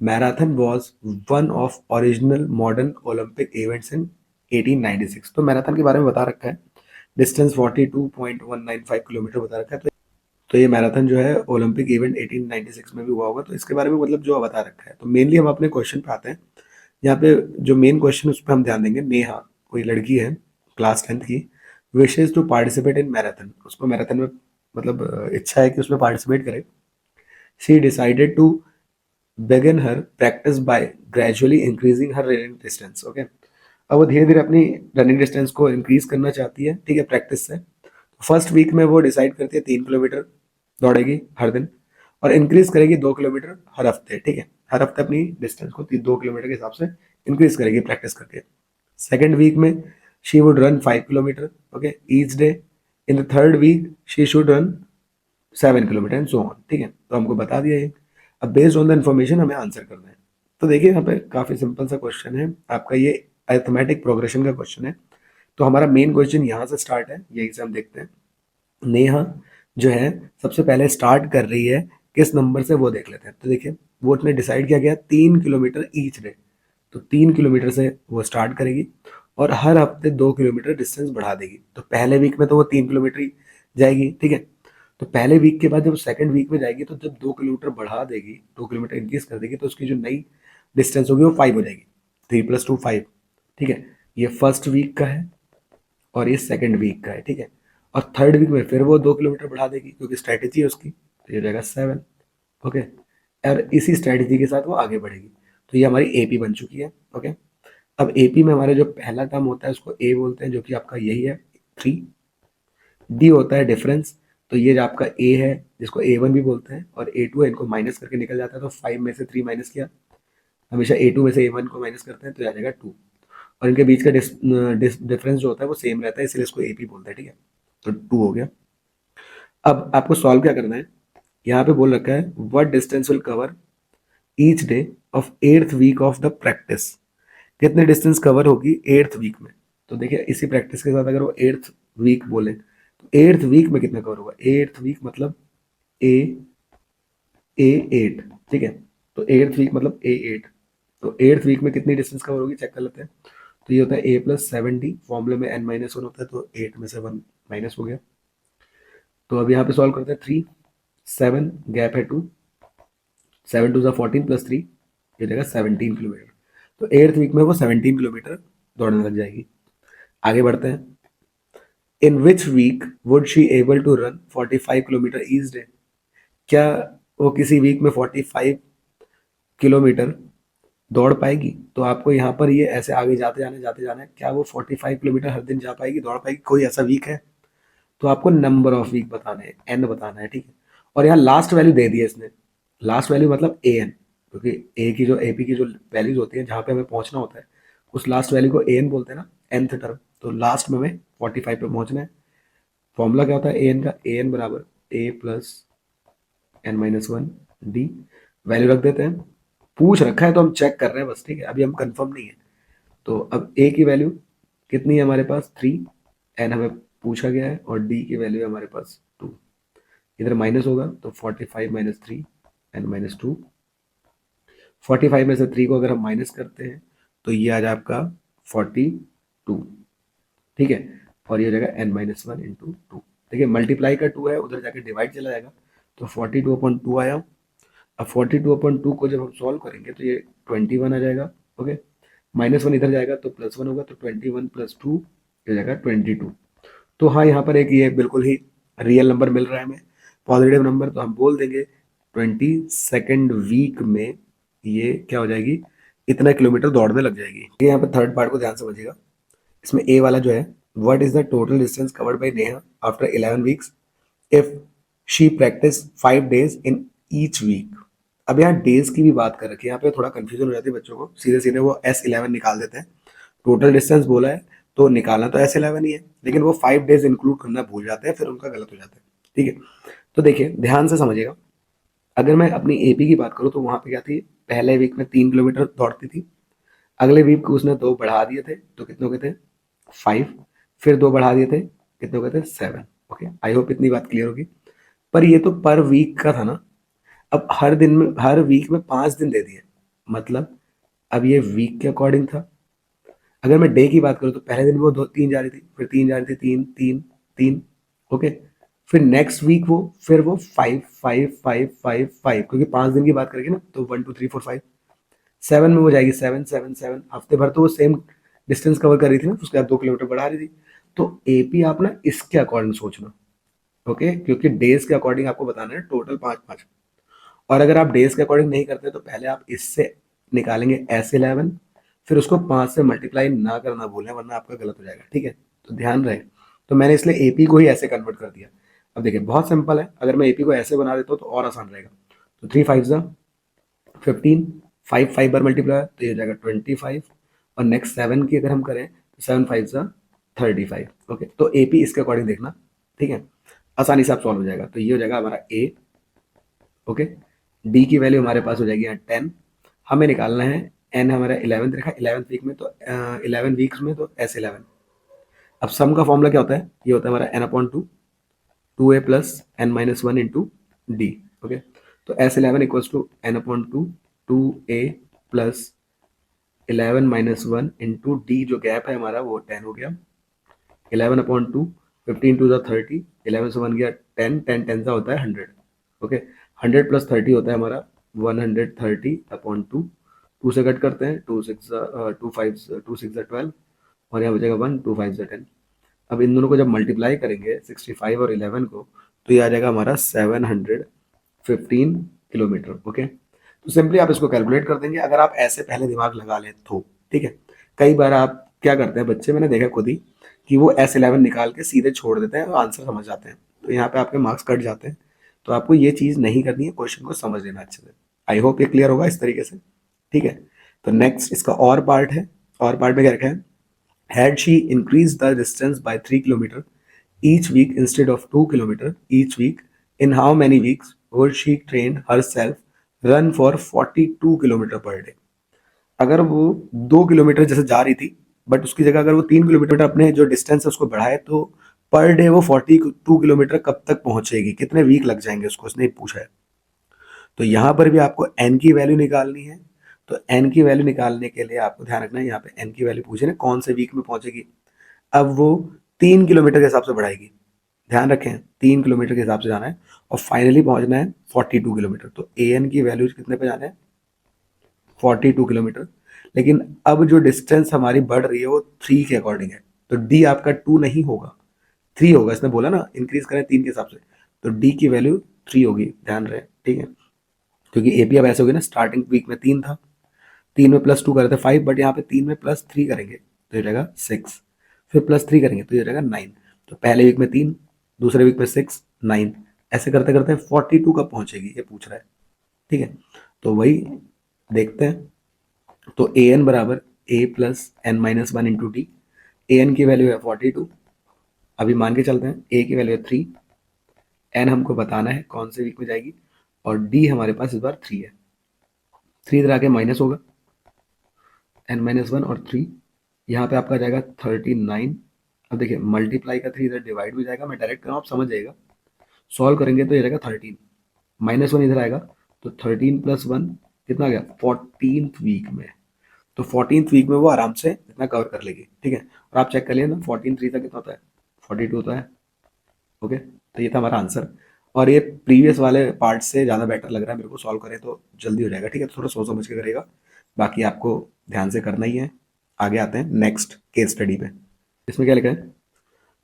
Marathon was one of original modern Olympic events in 1896. तो marathon के बारे में बता रखा है, distance 42.195 kilometre बता रखा है। तो ये मैराथन जो है ओलंपिक इवेंट 1896 में भी हुआ होगा, तो इसके बारे में मतलब जो बता रखा है। तो मेनली हम अपने क्वेश्चन पे आते हैं। यहाँ पे जो मेन क्वेश्चन उस पर हम ध्यान देंगे, नेहा कोई लड़की है क्लास 10th की, wishes to participate in marathon, उसको मैराथन में मतलब इच्छा है कि उसमें पार्टिसिपेट करे। She decided to begin her practice by gradually increasing her running distance, okay. अब वो धीरे धीरे अपनी रनिंग डिस्टेंस को इंक्रीज करना चाहती है, ठीक है, प्रैक्टिस से। फर्स्ट वीक में वो डिसाइड करती है 3 किलोमीटर दौड़ेगी हर दिन, और इंक्रीज करेगी 2 किलोमीटर हर हफ्ते, ठीक है। हर हफ्ते अपनी डिस्टेंस को 2 किलोमीटर के हिसाब से इंक्रीज करेगी प्रैक्टिस करके। सेकेंड वीक में she would run 5 kilometre, okay, each day. In the third week she should run 7 kilometre and so on, ठीक है। तो हमको बता दिया ये। अब बेस्ड ऑन द इन्फॉर्मेशन हमें आंसर करना है। तो देखिए यहाँ पे काफी सिंपल सा क्वेश्चन है आपका, ये अरिथमेटिक प्रोग्रेशन का क्वेश्चन है। तो हमारा मेन क्वेश्चन यहाँ से स्टार्ट है, यही से हम देखते हैं। नेहा जो है सबसे पहले स्टार्ट कर रही है किस नंबर से, वो देख लेते हैं। तो देखिए वो उसने डिसाइड किया गया 3 किलोमीटर ईच डे, तो 3 किलोमीटर से वो स्टार्ट करेगी और हर हफ्ते 2 किलोमीटर डिस्टेंस बढ़ा देगी। तो पहले वीक में तो वो 3 किलोमीटर ही जाएगी, ठीक है। तो पहले वीक के बाद जब सेकंड वीक में जाएगी, तो जब 2 किलोमीटर बढ़ा देगी, 2 किलोमीटर इंक्रीज कर देगी, तो उसकी जो नई डिस्टेंस होगी वो 5 हो जाएगी, 3 + 2 5, ठीक है। ये फर्स्ट वीक का है और ये सेकंड वीक का है, ठीक है। और थर्ड वीक में फिर वो 2 किलोमीटर बढ़ा देगी क्योंकि स्ट्रैटेजी है उसकी, तो ये हो जाएगा 7, ओके। और इसी स्ट्रैटेजी के साथ वो आगे बढ़ेगी। तो ये हमारी एपी बन चुकी है, ओके। अब एपी में हमारे जो पहला टर्म होता है उसको ए बोलते हैं, जो कि आपका यही है 3। डी होता है डिफरेंस, तो ये जो आपका ए है जिसको A1 भी बोलते हैं, और A2 है, इनको माइनस करके निकल जाता है। तो 5 में से 3 माइनस किया, हमेशा A2 में से A1 को माइनस करते हैं तो आ जाएगा 2। और इनके बीच का डिफरेंस जो होता है वो सेम रहता है, इसलिए इसको एपी बोलते हैं, ठीक है। तो 2 हो गया। अब आपको सॉल्व क्या करना है, यहाँ पे बोल रखा है what distance will cover each day of 8th week of the practice, कितने डिस्टेंस कवर होगी 8th वीक में। तो देखिए इसी प्रैक्टिस के साथ अगर वो 8th वीक बोले, तो 8th वीक में कितना कवर होगा, 8th वीक मतलब ए ए 8, ठीक है। तो 8th वीक मतलब A8, तो 8th वीक में कितनी डिस्टेंस कवर होगी चेक कर लेते हैं। तो ये होता है A+7D, फॉर्मूले में n-1 होता है, तो 8 में से 1 माइनस हो गया। तो अब यहाँ पे सॉल्व करते हैं, 3 7 गैप है 2, 7 2 14 + 3, ये जाएगा 17 किलोमीटर। तो 8th वीक में वो 17 किलोमीटर दौड़ने लग जाएगी। आगे बढ़ते हैं। In which week would she able to run 45 kilometre each day? क्या वो किसी वीक में 45 किलोमीटर दौड़ पाएगी? तो आपको यहाँ पर ये ऐसे आगे जाते जाना है, क्या वो 45 किलोमीटर हर दिन जा पाएगी, दौड़ पाएगी? कोई ऐसा वीक है? तो आपको नंबर ऑफ वीक बताना है, एन बताना है, ठीक है। और यहाँ लास्ट वैल्यू दे दी है इसने, लास्ट वैल्यू मतलब ए एन, क्योंकि ए की जो एपी की जो वैल्यूज होती है जहाँ पे हमें पहुंचना होता है उस लास्ट वैल्यू को ए एन बोलते हैं ना, nth टर्म। तो लास्ट में हमें 45 पे पहुंचना है। फॉर्मूला क्या होता है ए एन का? ए एन बराबर a plus n minus one d. Value रख देते हैं, पूछ रखा है तो हम चेक कर रहे हैं बस, ठीक है, अभी हम कंफर्म नहीं है। तो अब ए की वैल्यू कितनी है हमारे पास? 3, एन हमें पूछा गया है, और डी की वैल्यू है हमारे पास 2। इधर माइनस होगा तो 45 माइनस 3 एन माइनस 2। 45 में से 3 को अगर हम माइनस करते हैं तो ये आ जाए आपका 42, ठीक है। और ये हो जाएगा n minus one into two. देखिए मल्टीप्लाई का 2 है, उधर जाके डिवाइड चला जाएगा, तो 42/2 आया। अब 42/2 को जब हम सॉल्व करेंगे तो ये 21 आ जाएगा, ओके। -1 इधर जाएगा तो +1 होगा, तो 21 + 2 हो जाएगा 22। तो हाँ, यहाँ पर एक ये बिल्कुल ही रियल नंबर मिल रहा है हमें, पॉजिटिव नंबर। तो हम बोल देंगे 22nd वीक में ये क्या हो जाएगी, इतना किलोमीटर दौड़ने लग जाएगी। यहाँ पर थर्ड पार्ट को ध्यान समझिएगा। इसमें ए वाला जो है, what is the total distance covered by Neha after 11 weeks if she practise 5 days in each week. अब यहाँ डेज की भी बात कर रखी है, यहाँ पे थोड़ा कंफ्यूजन हो जाती है बच्चों को, सीधे सीधे वो S11 निकाल देते हैं। टोटल डिस्टेंस बोला है तो निकालना तो S11 ही है, लेकिन वो 5 डेज इंक्लूड करना भूल जाते हैं, फिर उनका गलत हो जाता है, ठीक है। तो देखिए ध्यान से समझिएगा, अगर मैं अपनी एपी की बात करूँ तो वहाँ पे क्या थी, पहले वीक में 3 किलोमीटर दौड़ती थी, अगले वीक को उसने 2 बढ़ा दिए थे, तो कितने हो गए थे 5, फिर 2 बढ़ा दिए थे, कितने हो गए थे 7। ओके, आई होप इतनी बात क्लियर होगी। पर ये तो पर वीक का था ना, अब हर दिन में, हर वीक में 5 दिन दे दिए, मतलब अब ये वीक के अकॉर्डिंग था। अगर मैं डे की बात करूँ तो पहले दिन वो 2 3 जा रही थी, फिर 3 जा रही थी, 3 3 3, ओके। फिर नेक्स्ट वीक वो, फिर वो 5 5 5 5 5, क्योंकि 5 दिन की बात करेंगे ना, तो 1 2 3 4 5, 7 में वो जाएगी 7 7 7। हफ्ते भर तो वो सेम डिस्टेंस कवर कर रही थी ना, उसके बाद 2 किलोमीटर बढ़ा रही थी। तो एपी आप ना इसके अकॉर्डिंग सोचना, ओके, क्योंकि डेज के अकॉर्डिंग आपको बताना है टोटल 5 5। और अगर आप डेज के अकॉर्डिंग नहीं करते तो पहले आप इससे निकालेंगे S11, फिर उसको 5 से मल्टीप्लाई ना करना भूलें, वरना आपका गलत हो जाएगा, ठीक है। तो ध्यान रहे, तो मैंने इसलिए एपी को ही ऐसे कन्वर्ट कर दिया। अब देखिए बहुत सिंपल है, अगर मैं एपी को ऐसे बना देता हूँ तो और आसान रहेगा। तो 3 5 15, 5 5 बार मल्टीप्लाई तो ये हो जाएगा 25, और नेक्स्ट 7 की अगर हम करें तो 7 5 35, ओके। तो एपी इसके अकॉर्डिंग देखना, ठीक है, आसानी से आप सॉल्व हो जाएगा। तो ये हो जाएगा हमारा ए, ओके। डी की वैल्यू हमारे पास हो जाएगी यहाँ 10, हमें निकालना है एन, हमारा 11th रखा, 11th वीक में, तो 11 वीक्स में तो S11। अब सम का फॉर्मूला क्या होता है, ये होता है हमारा n/2, 2a plus n minus one into d, okay. तो S11 equals to n/2, 2a plus 11 minus one into d, जो गैप है हमारा वो 10 हो गया। 11/2, 15 टू 30, 11 से 1 गया 10, 10 10 सा होता है 100, ओके। 100 प्लस 30 होता है हमारा 130/2, 2 से कट करते हैं, 2 6 2 5 2 6 12, और यहाँ बचेगा 1, 2 5 10। अब इन दोनों को जब मल्टीप्लाई करेंगे 65 और 11 को, तो ये आ जाएगा हमारा 715 किलोमीटर, ओके। तो सिंपली आप इसको कैलकुलेट कर देंगे, अगर आप ऐसे पहले दिमाग लगा लें तो, ठीक है। कई बार आप क्या करते हैं बच्चे, मैंने देखा खुद ही, कि वो S11 निकाल के सीधे छोड़ देते हैं और आंसर समझ जाते हैं, तो यहाँ पे आपके मार्क्स कट जाते हैं। तो आपको ये चीज़ नहीं करनी है, क्वेश्चन को समझ लेना अच्छे से। आई होप ये क्लियर होगा इस तरीके से, ठीक है। तो नेक्स्ट इसका और पार्ट है, और पार्ट में क्या रखा है, had she increased the distance by 3 kilometer each week instead of 2 kilometer each week, in how many weeks would she train herself run for 42 kilometer per day? अगर वो 2 किलोमीटर जैसे जा रही थी, बट उसकी जगह अगर वो 3 किलोमीटर अपने जो डिस्टेंस है उसको बढ़ाए, तो पर डे वो 42 किलोमीटर कब तक पहुंचेगी, कितने वीक लग जाएंगे उसको, उसने पूछा है। तो यहाँ पर भी आपको एन की वैल्यू निकालनी है। तो एन की वैल्यू निकालने के लिए आपको ध्यान रखना है, यहाँ पे एन की वैल्यू पूछे ना कौन से वीक में पहुंचेगी। अब वो 3 किलोमीटर के हिसाब से बढ़ाएगी, ध्यान रखें 3 किलोमीटर के हिसाब से जाना है, और फाइनली पहुंचना है 42 किलोमीटर। तो ए एन की वैल्यू कितने पे जाना है, 42 किलोमीटर। लेकिन अब जो डिस्टेंस हमारी बढ़ रही है वो 3 के अकॉर्डिंग है, तो डी आपका 2 नहीं होगा, 3 होगा। इसने बोला ना इंक्रीज करें 3 के हिसाब से, तो डी की वैल्यू 3 होगी, ध्यान रहे, ठीक है। क्योंकि एपी अब ऐसे होगी ना, स्टार्टिंग वीक में 3 था, 3 में +2 करे थे 5, बट यहाँ पे 3 में +3 करेंगे तो ये रहेगा 6, फिर +3 करेंगे तो ये रहेगा 9। तो पहले वीक में 3, दूसरे वीक में 6, 9, ऐसे करते करते 42 कब पहुंचेगी ये पूछ रहा है, ठीक है। तो वही देखते हैं। तो ए एन बराबर a+n-1 into D. A N की वैल्यू है 42, अभी मान के चलते हैं ए की वैल्यू है 3, एन हमको बताना है कौन से वीक में जाएगी, और डी हमारे पास इस बार 3 है, 3 इधर आके माइनस होगा, n-1 और 3, यहाँ पे आपका जाएगा 39। अब देखिए मल्टीप्लाई का 3 इधर डिवाइड हो जाएगा, मैं डायरेक्ट कर रहा हूँ, आप समझ जाएगा। सॉल्व करेंगे तो ये रहेगा 13, -1 इधर आएगा, तो 13 + 1 कितना आ गया 14th वीक में। तो 14th वीक में वो आराम से इतना कवर कर लेगी, ठीक है। और आप चेक कर लिए ना 14 3 का कितना होता है, 42 होता है, ओके। तो ये था हमारा आंसर, और ये प्रीवियस वाले पार्ट से ज़्यादा बेटर लग रहा है मेरे को, सॉल्व करें तो जल्दी हो जाएगा, ठीक है। तो थोड़ा सोच समझ के करेगा, बाकी आपको ध्यान से करना ही है। आगे आते हैं नेक्स्ट केस स्टडी पे। इसमें क्या लिखा है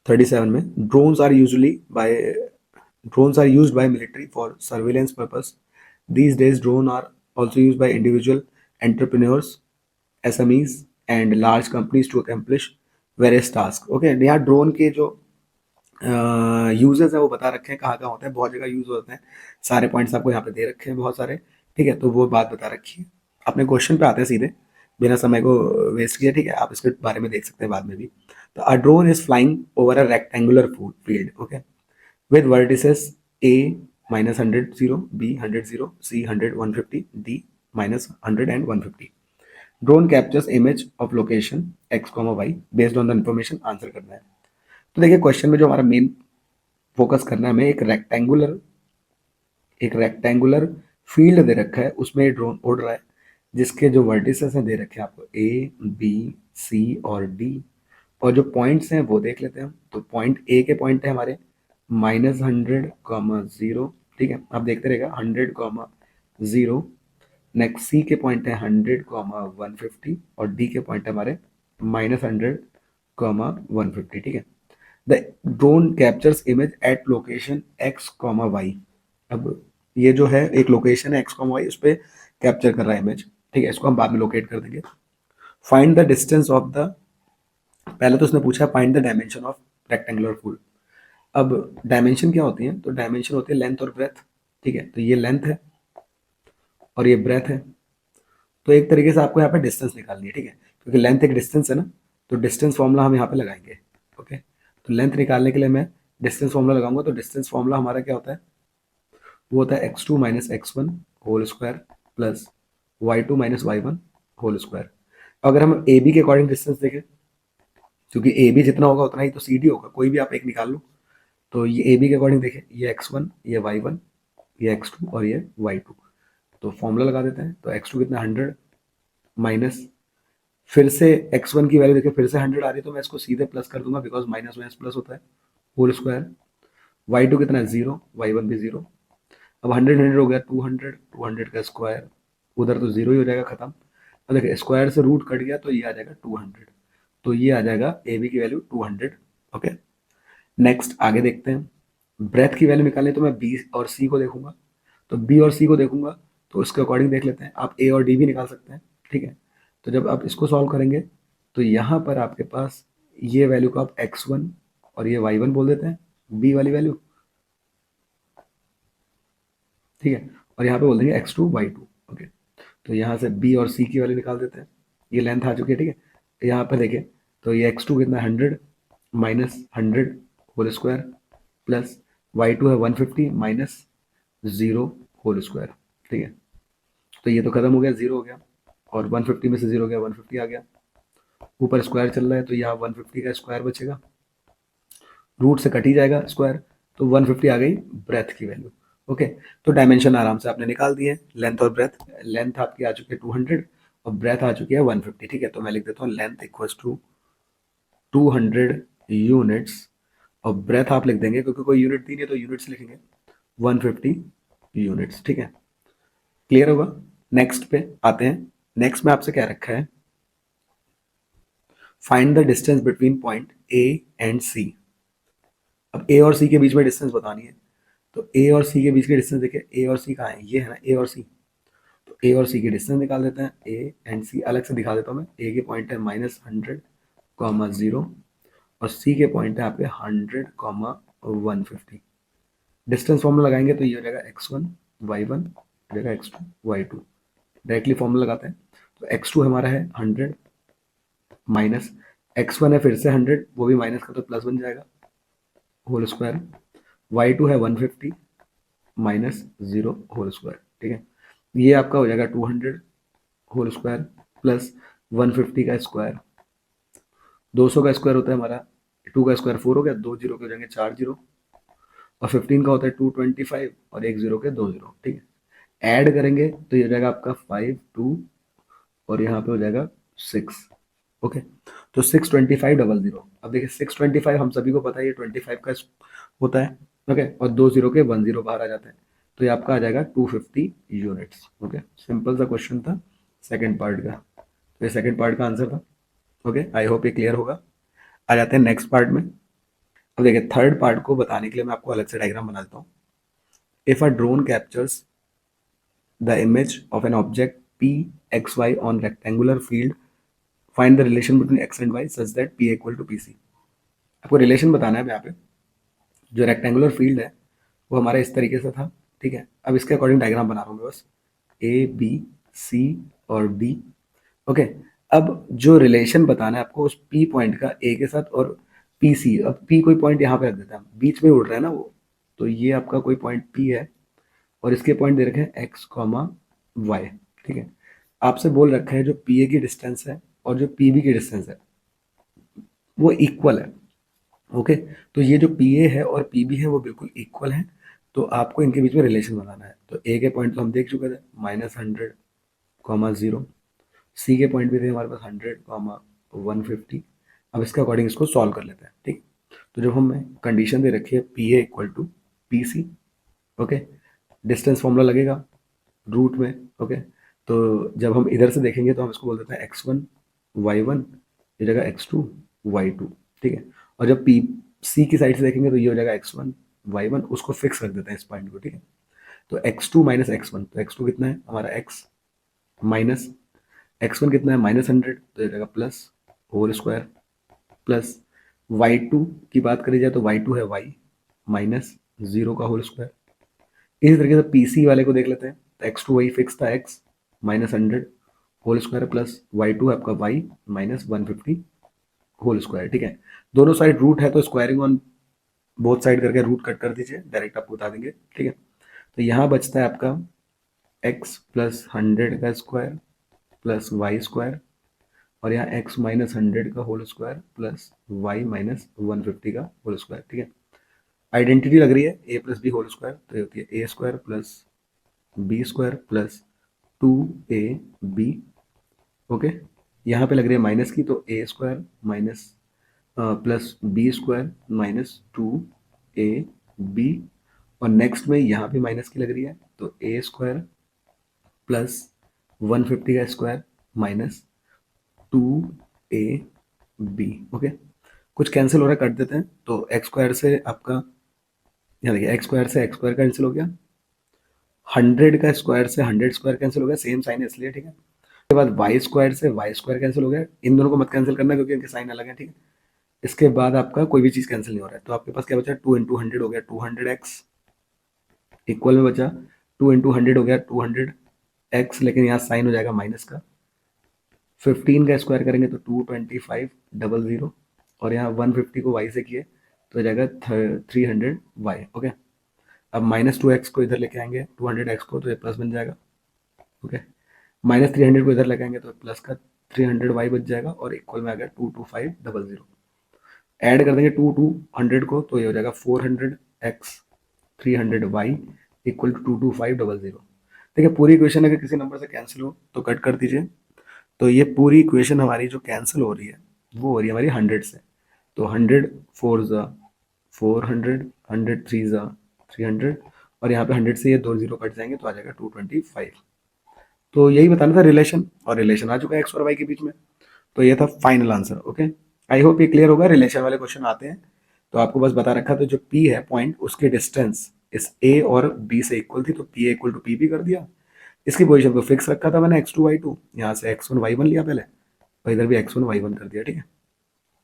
37 में, drones are used by military for surveillance purpose. These days drone are also used by individual entrepreneurs, SMEs and large companies to accomplish various tasks. Okay, यहाँ ड्रोन के जो यूजेस है वो बता रखे हैं, कहाँ कहाँ होते हैं, बहुत जगह यूज होते हैं, सारे पॉइंट्स आपको यहाँ पे दे रखे हैं बहुत सारे, ठीक है। तो वो बात बता रखी है। अपने क्वेश्चन पे आते हैं सीधे, बिना समय को वेस्ट किए, ठीक है। आप इसके बारे में देख सकते हैं बाद में भी। तो a drone is flying over a rectangular field, okay, with vertices A -100 0, B 100 0, C 100 150, D -100 and 150. Drone captures image of location x, y based on the information, answer करना है। तो देखिए क्वेश्चन में जो हमारा मेन फोकस करना है हमें, एक रेक्टेंगुलर फील्ड दे रखा है, उसमें ड्रोन उड़ रहा है, जिसके जो वर्टिसेस हैं दे रखे हैं आपको ए बी सी और डी, और जो पॉइंट्स हैं वो देख लेते हैं हम। तो पॉइंट ए के पॉइंट है हमारे -100, 0, ठीक है। आप देखते रहेगा 100, 0। नेक्स्ट सी के पॉइंट है 100, 150, और डी के पॉइंट है हमारे -100, 150, ठीक है। The drone captures image at location x, y। अब ये जो है एक लोकेशन है x, y, उस पर कैप्चर कर रहा है इमेज, ठीक है। इसको हम बाद में लोकेट कर देंगे। Find the distance of the, पहले तो उसने पूछा find the dimension of rectangular pool. अब डायमेंशन क्या होती है, तो डायमेंशन होती है लेंथ और ब्रेथ, ठीक है। तो ये लेंथ है और ये ब्रेथ है, तो एक तरीके से आपको यहाँ पे डिस्टेंस निकालनी है, ठीक है। क्योंकि लेंथ एक डिस्टेंस है ना, तो डिस्टेंस फॉर्मूला हम यहाँ पे लगाएंगे, ओके। तो लेंथ निकालने के लिए मैं डिस्टेंस फॉर्मूला लगाऊंगा, तो डिस्टेंस फॉर्मूला हमारा क्या होता है, वो होता है x2 - x1 whole square plus y2 - y1 whole square. अगर हम ए बी के अकॉर्डिंग डिस्टेंस देखें, क्योंकि ए बी जितना होगा उतना ही तो सी डी होगा, कोई भी आप एक निकाल लो। तो ये ए बी के अकॉर्डिंग देखें, ये x1, ये y1, ये x2 और ये y2। तो फॉर्मूला लगा देते हैं। तो x2 कितना 100 माइनस, फिर से x1 की वैल्यू देखिए फिर से 100 आ रही है, तो मैं इसको सीधे प्लस कर दूंगा, बिकॉज माइनस माइनस प्लस होता है, होल स्क्वायर। y2 कितना है 0, y1 भी 0। अब 100 100 हो गया 200, 200 का स्क्वायर, उधर तो 0 ही हो जाएगा खत्म। अब देखिए स्क्वायर से रूट कट गया तो ये आ जाएगा 200, तो ये आ जाएगा ए बी की वैल्यू 200, ओके। नेक्स्ट आगे देखते हैं, ब्रेथ की वैल्यू निकालनी, तो मैं बी और सी को देखूंगा, तो बी और सी को देखूंगा तो उसके अकॉर्डिंग देख लेते हैं। आप ए और डी भी निकाल सकते हैं, ठीक है। तो जब आप इसको सॉल्व करेंगे तो यहाँ पर आपके पास ये वैल्यू को आप x1 और ये y1 बोल देते हैं, बी वाली वैल्यू, ठीक है। और यहाँ पे बोल देंगे x2 y2, ओके। तो यहाँ से b और c की वैल्यू निकाल देते हैं। ये लेंथ आ चुकी है, ठीक है। यहाँ पर देखिए तो ये x2 कितना 100 -100 होल स्क्वायर प्लस y2 है 150 -0 होल स्क्वायर, ठीक है। तो ये तो खत्म हो गया, 0 हो गया, और 150 में से 0 गया 150 आ गया, ऊपर स्क्वायर चल रहा है तो यहाँ 150 का स्क्वायर बचेगा, रूट से कट ही जाएगा स्क्वायर, तो 150 आ गई ब्रेथ की वैल्यू, ओके। तो डायमेंशन आराम से आपने निकाल दिए, लेंथ और ब्रेथ। लेंथ आपकी आ चुकी है 200 और ब्रेथ आ चुकी है 150, ठीक है। तो मैं लिख देता हूँ लेंथ इक्वल्स टू 200 यूनिट्स, और ब्रेथ आप लिख देंगे क्योंकि कोई यूनिट दी नहीं है तो यूनिट्स लिखेंगे 150 यूनिट्स, ठीक है। क्लियर होगा। नेक्स्ट पे आते हैं। नेक्स्ट में आपसे क्या रखा है, find the distance between point A and C. अब ए और सी के बीच में डिस्टेंस बतानी है, तो ए और सी के बीच के डिस्टेंस देखिए, ए और सी कहाँ है, ये है ना ए और सी, तो ए और सी के डिस्टेंस निकाल देते हैं। ए एंड सी अलग से दिखा देता हूँ मैं। ए के पॉइंट है -100, 0 और सी के पॉइंट है यहाँ पे 100, 150। डिस्टेंस फॉर्मूला लगाएंगे तो ये हो जाएगा x1 y1 हो जाएगा x2 y2। डायरेक्टली फॉर्मूला लगाते हैं, तो x2 हमारा है 100 माइनस x1 है फिर से 100, वो भी माइनस का तो प्लस बन जाएगा होल स्क्वायर। y2 है 150 माइनस 0 होल स्क्वायर। ठीक है, ये आपका हो जाएगा 200 होल स्क्वायर प्लस 150 का स्क्वायर। 200 का स्क्वायर होता है हमारा, 2 का स्क्वायर 4 हो गया, 2 जीरो के हो जाएंगे 4 जीरो, और 15 का होता है 225 और 1 जीरो के 2 जीरो। ठीक है, ऐड करेंगे तो ये हो जाएगा आपका 5 2 और यहाँ पे हो जाएगा 6। ओके, तो 62500। अब देखिए 625 हम सभी को पता है ये 25 का होता है। ओके, और 2 जीरो के 1 जीरो बाहर आ जाता है, तो ये आपका आ जाएगा 250 यूनिट्स। ओके, सिंपल सा क्वेश्चन था सेकंड पार्ट का, तो ये सेकंड पार्ट का आंसर था। ओके, आई होप ये क्लियर होगा। आ जाते हैं नेक्स्ट पार्ट में। अब देखिए थर्ड पार्ट को बताने के लिए मैं आपको अलग से डायग्राम बना देता हूँ। If a drone captures the image of an object pxy on rectangular field, find the relation between x and y such that p equal to pc। आपको रिलेशन बताना है यहाँ पे। जो रेक्टेंगुलर फील्ड है वो हमारा इस तरीके से था। ठीक है, अब इसके अकॉर्डिंग डायग्राम बना रहा हूँ मैं बस, ए बी सी और डी। ओके, अब जो रिलेशन बताना है आपको उस पी पॉइंट का ए के साथ और पी सी। अब पी कोई पॉइंट यहाँ पे रख देता है, बीच में उड़ रहा है ना वो, तो ये आपका कोई पॉइंट पी है और इसके पॉइंट दे रखे हैं एक्स कॉमा वाई। ठीक है, आपसे बोल रखा है जो पी ए की डिस्टेंस है और जो पी बी की डिस्टेंस है वो इक्वल है। ओके, तो ये जो पी ए है और पी बी है वो बिल्कुल इक्वल है, तो आपको इनके बीच में रिलेशन बनाना है। तो ए के पॉइंट तो हम देख चुके थे -100, 0। सी के पॉइंट भी थे हमारे पास 100, 150। अब इसके अकॉर्डिंग इसको सॉल्व कर लेते हैं। ठीक, तो जब हमें कंडीशन दे रखी है P A equal to P C, okay, distance formula लगेगा रूट में। ओके, तो जब हम इधर से देखेंगे तो हम इसको बोल देते हैं x1 y1 ये जगह x2 y2। ठीक है, और जब पी सी की साइड से देखेंगे तो ये हो जाएगा x1 y1, उसको फिक्स रख देते हैं इस पॉइंट को। ठीक है, तो x2 माइनस x1, तो x2 कितना है हमारा x माइनस x1 कितना है -100, तो ये जाएगा plus whole square plus y2 की बात करी जाए तो y2 है y माइनस 0 का होल स्क्वायर। इसी तरीके से पीसी वाले को देख लेते हैं, तो x2 वही फिक्स था x -100 whole square plus y2 है आपका y -150 होल स्क्वायर। ठीक है, दोनों साइड रूट है तो स्क्वायरिंग ऑन बोथ साइड करके रूट कट कर दीजिए, डायरेक्ट आपको बता देंगे। ठीक है, तो यहाँ बचता है आपका x प्लस 100 का स्क्वायर प्लस वाई स्क्वायर और यहाँ x -100 का होल स्क्वायर प्लस y -150 का होल स्क्वायर। ठीक है, आइडेंटिटी लग रही है a plus b whole square, तो ये होती है a square plus b square plus 2ab। Okay, यहाँ पे लग रही है माइनस की, तो a square minus plus b square minus 2ab, और नेक्स्ट में यहाँ पे माइनस की लग रही है, तो a स्क्वायर प्लस 150 का स्क्वायर माइनस 2ab। ओके, कुछ कैंसिल हो रहा है, कट देते हैं। तो एक्स स्क्वायर से आपका यहाँ देखिए एक्स स्क्वायर से एक्स स्क्वायर कैंसिल हो गया, 100 का स्क्वायर से 100 स्क्वायर कैंसिल हो गया, सेम साइन है इसलिए। ठीक है, उसके बाद वाई स्क्वायर से वाई स्क्वायर कैंसिल हो गया, इन दोनों को मत कैंसिल करना क्योंकि इनके साइन अलग है। ठीक है, इसके बाद आपका कोई भी चीज़ कैंसिल नहीं हो रहा है, तो आपके पास क्या बचा 2 इंटू 100 हो गया 200x इक्वल में बचा 2 इंटू 100 हो गया 200x, लेकिन यहाँ साइन हो जाएगा माइनस का। 15 का स्क्वायर करेंगे तो 22500 और यहाँ 150 को y से किए तो हो जाएगा 300y। ओके, अब -2x को इधर लेके आएंगे 200x को, तो ये प्लस बन जाएगा। ओके, -300 को इधर लेके आएंगे तो प्लस का 300y बच जाएगा और इक्वल में आ गया 22500। ऐड कर देंगे 200 को तो ये हो जाएगा 400x 300y इक्वल टू 22500। देखिए पूरी इक्वेशन अगर किसी नंबर से कैंसिल हो तो कट कर दीजिए, तो ये पूरी इक्वेशन हमारी जो कैंसिल हो रही है वो हो रही है हमारी 100 से, तो 100 4 ज़ा 400 100 3 ज़ा 300 और यहाँ पे 100 से ये 2 जीरो कट जाएंगे तो आ जाएगा 225। तो यही बताना था रिलेशन, और रिलेशन आ चुका है एक्स और वाई के बीच में। तो ये था final answer. Okay, I hope ये क्लियर होगा। रिलेशन वाले क्वेश्चन आते हैं तो आपको बस बता रखा था जो P है पॉइंट, उसकी डिस्टेंस इस A और B से इक्वल थी, तो P इक्वल टू P भी कर दिया। इसकी पोजीशन को फिक्स रखा था मैंने x2 y2, यहाँ से x1 y1 लिया पहले, और इधर भी x1 y1 कर दिया। ठीक है,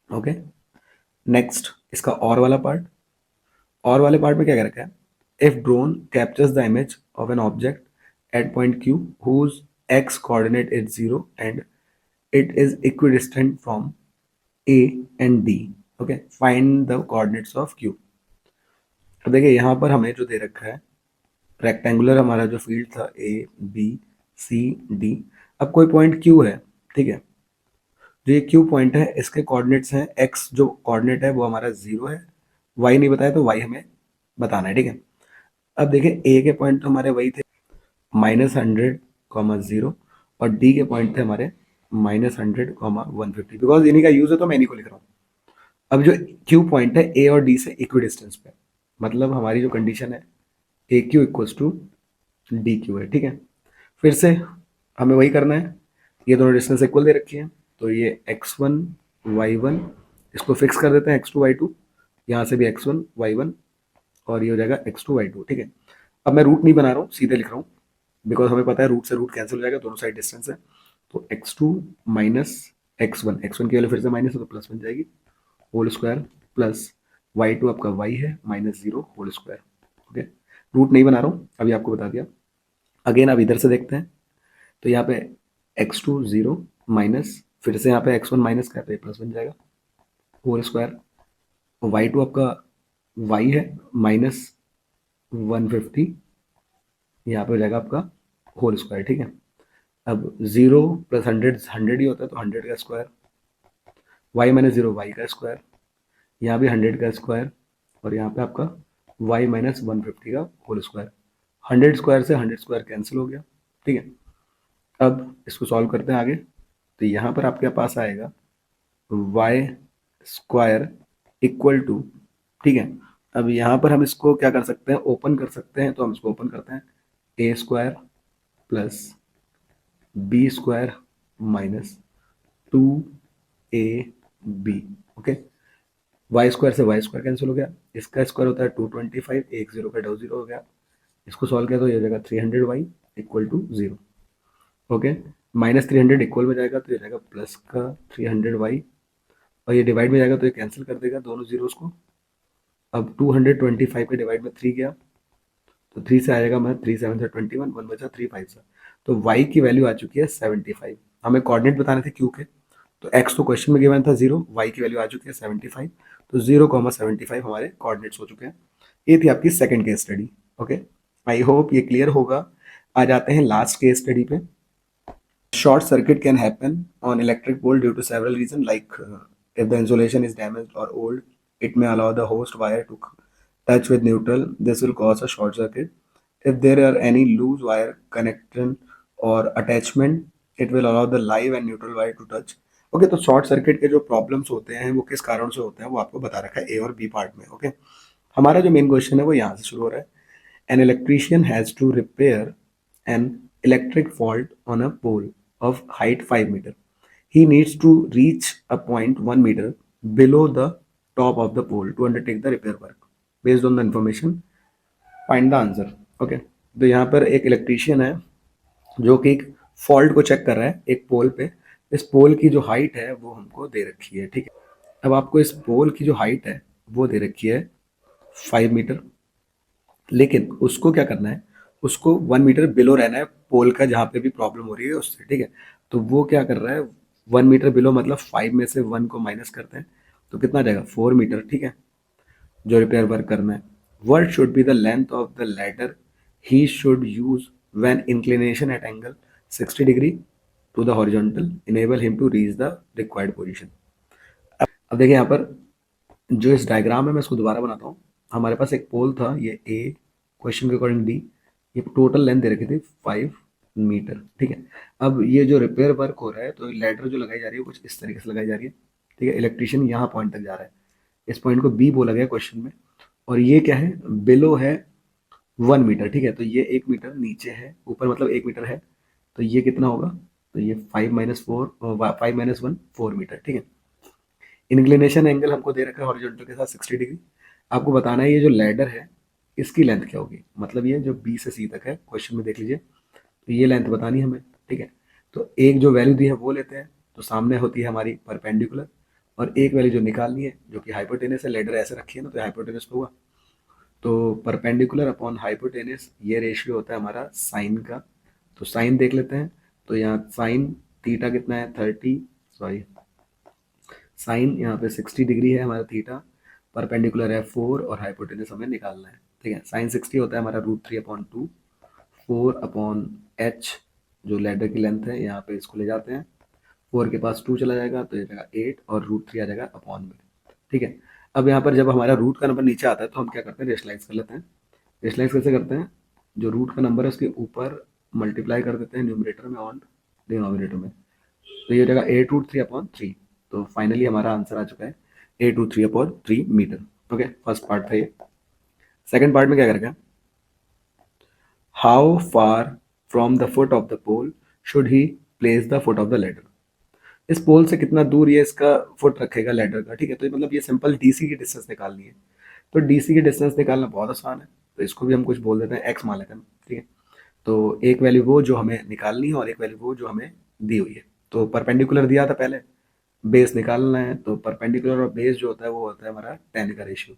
ओके। नेक्स्ट इसका और वाला पार्ट, और वाले पार्ट में क्या कह रखा है, if drone captures the image of an object at point Q whose x coordinate is 0 and it is equidistant from A and D, okay, find the coordinates of Q। तो देखिए यहाँ पर हमें जो दे रखा है, रेक्टेंगुलर हमारा जो फील्ड था A B C D, अब कोई पॉइंट Q है, ठीक है, जो ये Q पॉइंट है इसके कोऑर्डिनेट्स हैं, x जो कोऑर्डिनेट है वो हमारा 0 है, y नहीं बताया तो y हमें बताना है। ठीक है, अब देखिए A के पॉइंट तो हमारे वही थे -100, 0, और D के पॉइंट थे हमारे -100, 150, बिकॉज इन्हीं का यूज है तो मैं इन्हीं को लिख रहा हूँ। अब जो Q पॉइंट है A और D से इक्वी डिस्टेंस पे, मतलब हमारी जो कंडीशन है AQ इक्वल्स टू DQ है। ठीक है, फिर से हमें वही करना है, ये दोनों डिस्टेंस इक्वल दे रखी है, तो ये x1 y1 इसको फिक्स कर देते हैं x2 y2, यहाँ से भी x1 y1 और ये हो जाएगा x2 y2। ठीक है, अब मैं रूट नहीं बना रहा हूँ, सीधे लिख रहा हूँ, बिकॉज हमें पता है रूट से रूट कैंसिल हो जाएगा, दोनों साइड डिस्टेंस है, तो x2 माइनस x1 की वैल्यू फिर से माइनस है तो प्लस बन जाएगी, होल स्क्वायर, प्लस y2 आपका y है -0 होल स्क्वायर। ओके, रूट नहीं बना रहा हूँ, अभी आपको बता दिया। अगेन अब इधर से देखते हैं, तो यहाँ पे x2 0 माइनस, फिर से यहाँ पे x1 माइनस का, तो ये प्लस बन जाएगा, होल स्क्वायर, y2 आपका y है -150, यहाँ पे हो जाएगा आपका होल स्क्वायर। ठीक है, अब 0 + 100 100 ही होता है, तो 100 का स्क्वायर, y -0 y का स्क्वायर, यहाँ भी 100 का स्क्वायर, और यहाँ पे आपका y -150 का होल स्क्वायर। 100 स्क्वायर से 100 स्क्वायर कैंसिल हो गया। ठीक है, अब इसको सॉल्व करते हैं आगे, तो यहाँ पर आपके पास आएगा y स्क्वायर इक्वल टू, ठीक है, अब यहाँ पर हम इसको क्या कर सकते हैं, ओपन कर सकते हैं, तो हम इसको ओपन करते हैं, a square plus b square minus 2ab। Okay, y square से y स्क्वायर कैंसिल हो गया, इसका स्क्वायर होता है 225, एक जीरो का 2 जीरो हो गया, इसको सॉल्व किया तो ये हो जाएगा 300y equal to 0। Okay, -300 equal में जाएगा तो ये जाएगा प्लस का 300y, और ये डिवाइड में जाएगा तो ये कैंसिल कर देगा दोनों जीरोस को। अब 225 के डिवाइड में 3 गया, तो 3 से आएगा, मैं 3 7 से 21, 1 बचा 3 5 से, तो y की वैल्यू आ चुकी है 75। हमें कोऑर्डिनेट बताने थे q के, तो x तो क्वेश्चन में गिवन था 0, y की वैल्यू आ चुकी है 75, तो 0,75 हमारे कोऑर्डिनेट्स हो चुके हैं। ये थी आपकी second case study. Okay, I hope ये क्लियर होगा। आ जाते हैं लास्ट केस स्टडी पे। Short circuit can happen on electric pole due to several reasons, like if the insulation is damaged or old, it may allow the host wire to touch with neutral. This will cause a short circuit. If there are any loose wire connection or attachment, it will allow the live and neutral wire to touch. Okay, तो short circuit के जो problems होते हैं वो किस कारण से होते हैं वो आपको बता रखा है ए और बी पार्ट में। ओके, हमारा जो मेन क्वेश्चन है वो यहाँ से शुरू हो रहा है। An electrician has to repair an electric fault on a pole of height 5 meter. He needs to reach a point 1 meter below the top of the pole to undertake the repair work. Based on the information, find the answer. Okay, तो यहाँ पर एक electrician है जो कि एक fault को check कर रहा है एक पोल पे। इस पोल की जो हाइट है वो हमको दे रखी है। ठीक है, अब आपको इस पोल की जो हाइट है वो दे रखी है 5 मीटर, लेकिन उसको क्या करना है, उसको 1 मीटर बिलो रहना है पोल का जहाँ पे भी प्रॉब्लम हो रही है उससे। ठीक है, तो वो क्या कर रहा है, 1 मीटर बिलो मतलब 5 में से 1 को माइनस करते हैं तो कितना आ जाएगा 4 मीटर। ठीक है, जो रिपेयर वर्क करना है। What should be the length of the ladder he should use when inclination at angle 60 degree to the horizontal enable him to reach the required position. अब देखिए यहाँ पर जो इस डायग्राम है मैं इसको दोबारा बनाता हूँ। हमारे पास एक पोल था, ये ए, क्वेश्चन के अकॉर्डिंग डी, ये टोटल लेंथ दे रखी थी 5 मीटर। ठीक है, अब ये जो रिपेयर वर्क हो रहा है तो लैडर जो लगाई जा रही है कुछ इस तरीके से लगाई जा रही है। ठीक है, इलेक्ट्रीशियन यहाँ पॉइंट तक जा रहा है, इस पॉइंट को बी बोला गया क्वेश्चन में, और ये क्या है, बिलो है 1 मीटर। ठीक है, तो ये 1 मीटर नीचे है, ऊपर मतलब 1 मीटर है, तो ये कितना होगा, तो ये 5 - 1 4 मीटर, ठीक है। इंक्लिनेशन एंगल हमको दे रखा है हॉरिजॉन्टल के साथ 60 डिग्री। आपको बताना है ये जो लैडर है इसकी लेंथ क्या होगी, मतलब ये जो बी से सी तक है, क्वेश्चन में देख लीजिए, तो ये लेंथ बतानी है हमें, ठीक है। तो एक जो वैल्यू दी है वो लेते हैं, तो सामने होती है हमारी परपेंडिकुलर, और एक वैल्यू जो निकालनी है जो कि हाइपोटेनस है, लेडर ऐसे रखी है ना, तो हाइपोटेनस पे हुआ, तो परपेंडिकुलर अपॉन हाइपोटेनस ये रेशियो होता है हमारा साइन का। तो साइन देख लेते हैं, तो यहाँ साइन थीटा कितना है 30, सॉरी साइन यहाँ पे 60 डिग्री है हमारा थीटा, परपेंडिकुलर है 4 और हाइपोटेनस हमें निकालना है, ठीक है। साइन 60 होता है हमारा √3/2, 4/h जो लेडर की लेंथ है, यहाँ पे इसको ले जाते हैं, 4 के पास 2 चला जाएगा तो ये जाएगा 8 और √3 आ जाएगा अपॉन में, ठीक है। अब यहाँ पर जब हमारा रूट का नंबर नीचे आता है तो हम क्या करते हैं, रेशलाइज कर लेते हैं। रेशलाइज कैसे करते हैं, जो रूट का नंबर है उसके ऊपर मल्टीप्लाई कर देते हैं न्यूमरेटर में और डिनोमिनेटर में, तो ये हो जाएगा 8√3/3। तो फाइनली हमारा आंसर आ चुका है 8√3/3 मीटर। ओके, फर्स्ट पार्ट था ये। सेकंड पार्ट में क्या करेगा, how far from the foot of the pole should he place the foot of the ladder. इस पोल से कितना दूर ये इसका फुट रखेगा लेडर का, ठीक है। तो मतलब ये सिंपल डीसी की डिस्टेंस निकालनी है, तो डीसी की डिस्टेंस निकालना बहुत आसान है, तो इसको भी हम कुछ बोल देते हैं एक्स मान लेते हैं, ठीक है। तो एक वैल्यू वो जो हमें निकालनी है और एक वैल्यू वो जो हमें दी हुई है। तो परपेंडिकुलर दिया था पहले, बेस निकालना है, तो परपेंडिकुलर और बेस जो होता है वो होता है हमारा 10 का रेशियो।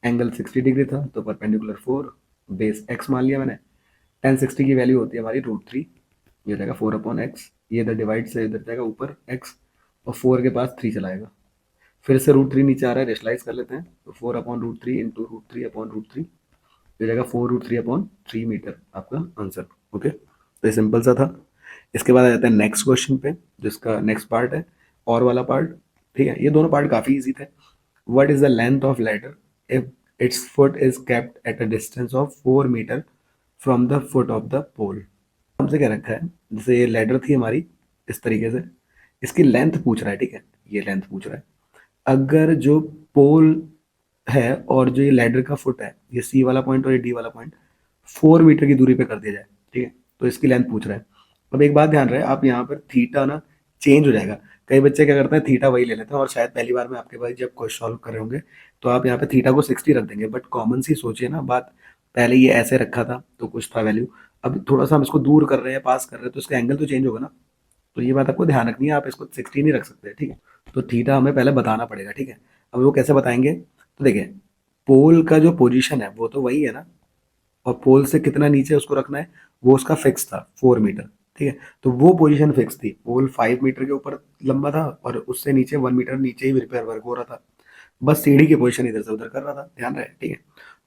एंगल 60 डिग्री था तो परपेंडिकुलर 4, बेस x मान लिया मैंने। 1060 की वैल्यू होती है हमारी √3, ये जाएगा 4/x, ये इधर डिवाइड से इधर जाएगा ऊपर x, और 4 के पास 3 चलाएगा, फिर से √3 नीचे आ रहा है, रेशलाइज कर लेते हैं, तो 4/√3 इंटू √3/√3, ये जाएगा 4√3/3 मीटर आपका आंसर। ओके, तो ये सिंपल सा था। इसके बाद आ जाता है नेक्स्ट क्वेश्चन पे, जिसका नेक्स्ट पार्ट है और वाला पार्ट, ठीक है। ये दोनों पार्ट काफ़ी इजी थे। What is the length of ladder if its foot is kept at a distance of 4 metre from the foot of the pole. हमसे क्या रखा है, जैसे ये लैडर थी हमारी इस तरीके से, इसकी लेंथ पूछ रहा है, ठीक है, ये लेंथ पूछ रहा है। अगर जो पोल है और जो ये लैडर का फुट है, ये सी वाला पॉइंट और ये डी वाला पॉइंट 4 मीटर की दूरी पे कर दिया जाए, ठीक है, तो इसकी लेंथ पूछ रहा है। अब एक बात ध्यान रहे, आप यहाँ पर थीटा ना चेंज हो जाएगा। कई बच्चे क्या करते हैं, थीटा वही ले लेते हैं, और शायद पहली बार में आपके पास जब क्वेश्चन सॉल्व कर रहे होंगे तो आप यहाँ पे थीटा को 60 रख देंगे, बट कॉमन सी सोचिए ना बात, पहले ये ऐसे रखा था तो कुछ था वैल्यू, अब थोड़ा सा हम इसको दूर कर रहे हैं, पास कर रहे हैं, तो इसका एंगल तो चेंज होगा ना। तो ये बात आपको ध्यान रखनी है, आप इसको 60 नहीं रख सकते, ठीक है। तो थीटा हमें पहले बताना पड़ेगा, ठीक है। अब वो कैसे बताएंगे, तो देखिए, पोल का जो पोजीशन है वो तो वही है ना, और पोल से कितना नीचे उसको रखना है वो उसका फिक्स था 4 मीटर, ठीक है। तो वो पोजीशन फिक्स थी, पोल 5 मीटर के ऊपर लंबा था और उससे नीचे 1 मीटर नीचे ही रिपेयर वर्क हो रहा था, बस सीढ़ी की पोजीशन इधर से उधर कर रहा था, ध्यान रहे, ठीक है।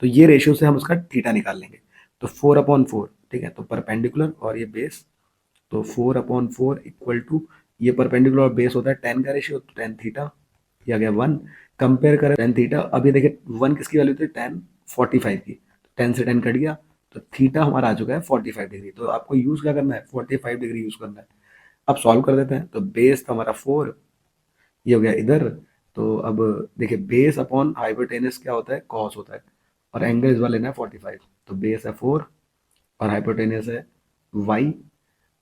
तो ये रेशियो से हम उसका थीटा निकाल लेंगे, तो 4/4, ठीक है, तो परपेंडिकुलर और ये बेस, तो 4/4 इक्वल टू, ये परपेंडिकुलर और बेस होता है 10 का रेशियो, तो 10 थीटा, ये आ गया 1। कंपेयर करें 10 थीटा, अभी देखिए 1 किसकी वैल्यू थी, 10 45 की, 10 से 10 कट गया, तो थीटा हमारा आ चुका है 45 डिग्री। तो आपको यूज क्या करना है, 45 डिग्री यूज करना है। अब सॉल्व कर देते हैं, तो बेस था हमारा 4, ये हो गया इधर, तो अब देखिए बेस अपॉन हाइपोटेनस क्या होता है, कॉस होता है, और एंगल इस बार लेना है 45, तो बेस है 4 और हाइपोटेनस है y,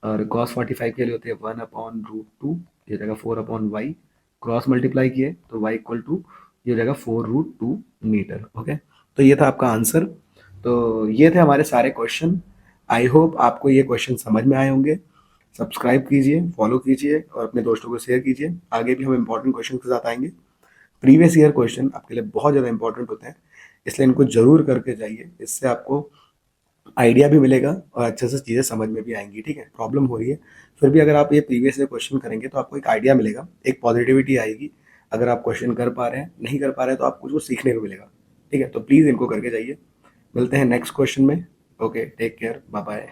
और cos 45 के लिए होती है 1/√2, ये जाएगा 4/y, क्रॉस मल्टीप्लाई किए तो y इक्वल टू, ये हो जाएगा 4√2 मीटर। ओके, तो ये था आपका आंसर। तो ये थे हमारे सारे क्वेश्चन। आई होप आपको ये क्वेश्चन समझ में आए होंगे। सब्सक्राइब कीजिए, फॉलो कीजिए और अपने दोस्तों को शेयर कीजिए। आगे भी हम इंपॉर्टेंट क्वेश्चन के साथ आएंगे। प्रीवियस ईयर क्वेश्चन आपके लिए बहुत ज़्यादा इंपॉर्टेंट होते हैं, इसलिए इनको जरूर करके जाइए, इससे आपको आइडिया भी मिलेगा और अच्छे से चीज़ें समझ में भी आएंगी, ठीक है। प्रॉब्लम हो रही है, फिर भी अगर आप ये प्रीवियस ईयर क्वेश्चन करेंगे तो आपको एक आइडिया मिलेगा, एक पॉजिटिविटी आएगी। अगर आप क्वेश्चन कर पा रहे हैं, नहीं कर पा रहे हैं, तो आपको कुछ सीखने को मिलेगा, ठीक है। तो प्लीज़ इनको करके जाइए। मिलते हैं नेक्स्ट क्वेश्चन में। Okay, take care, bye bye.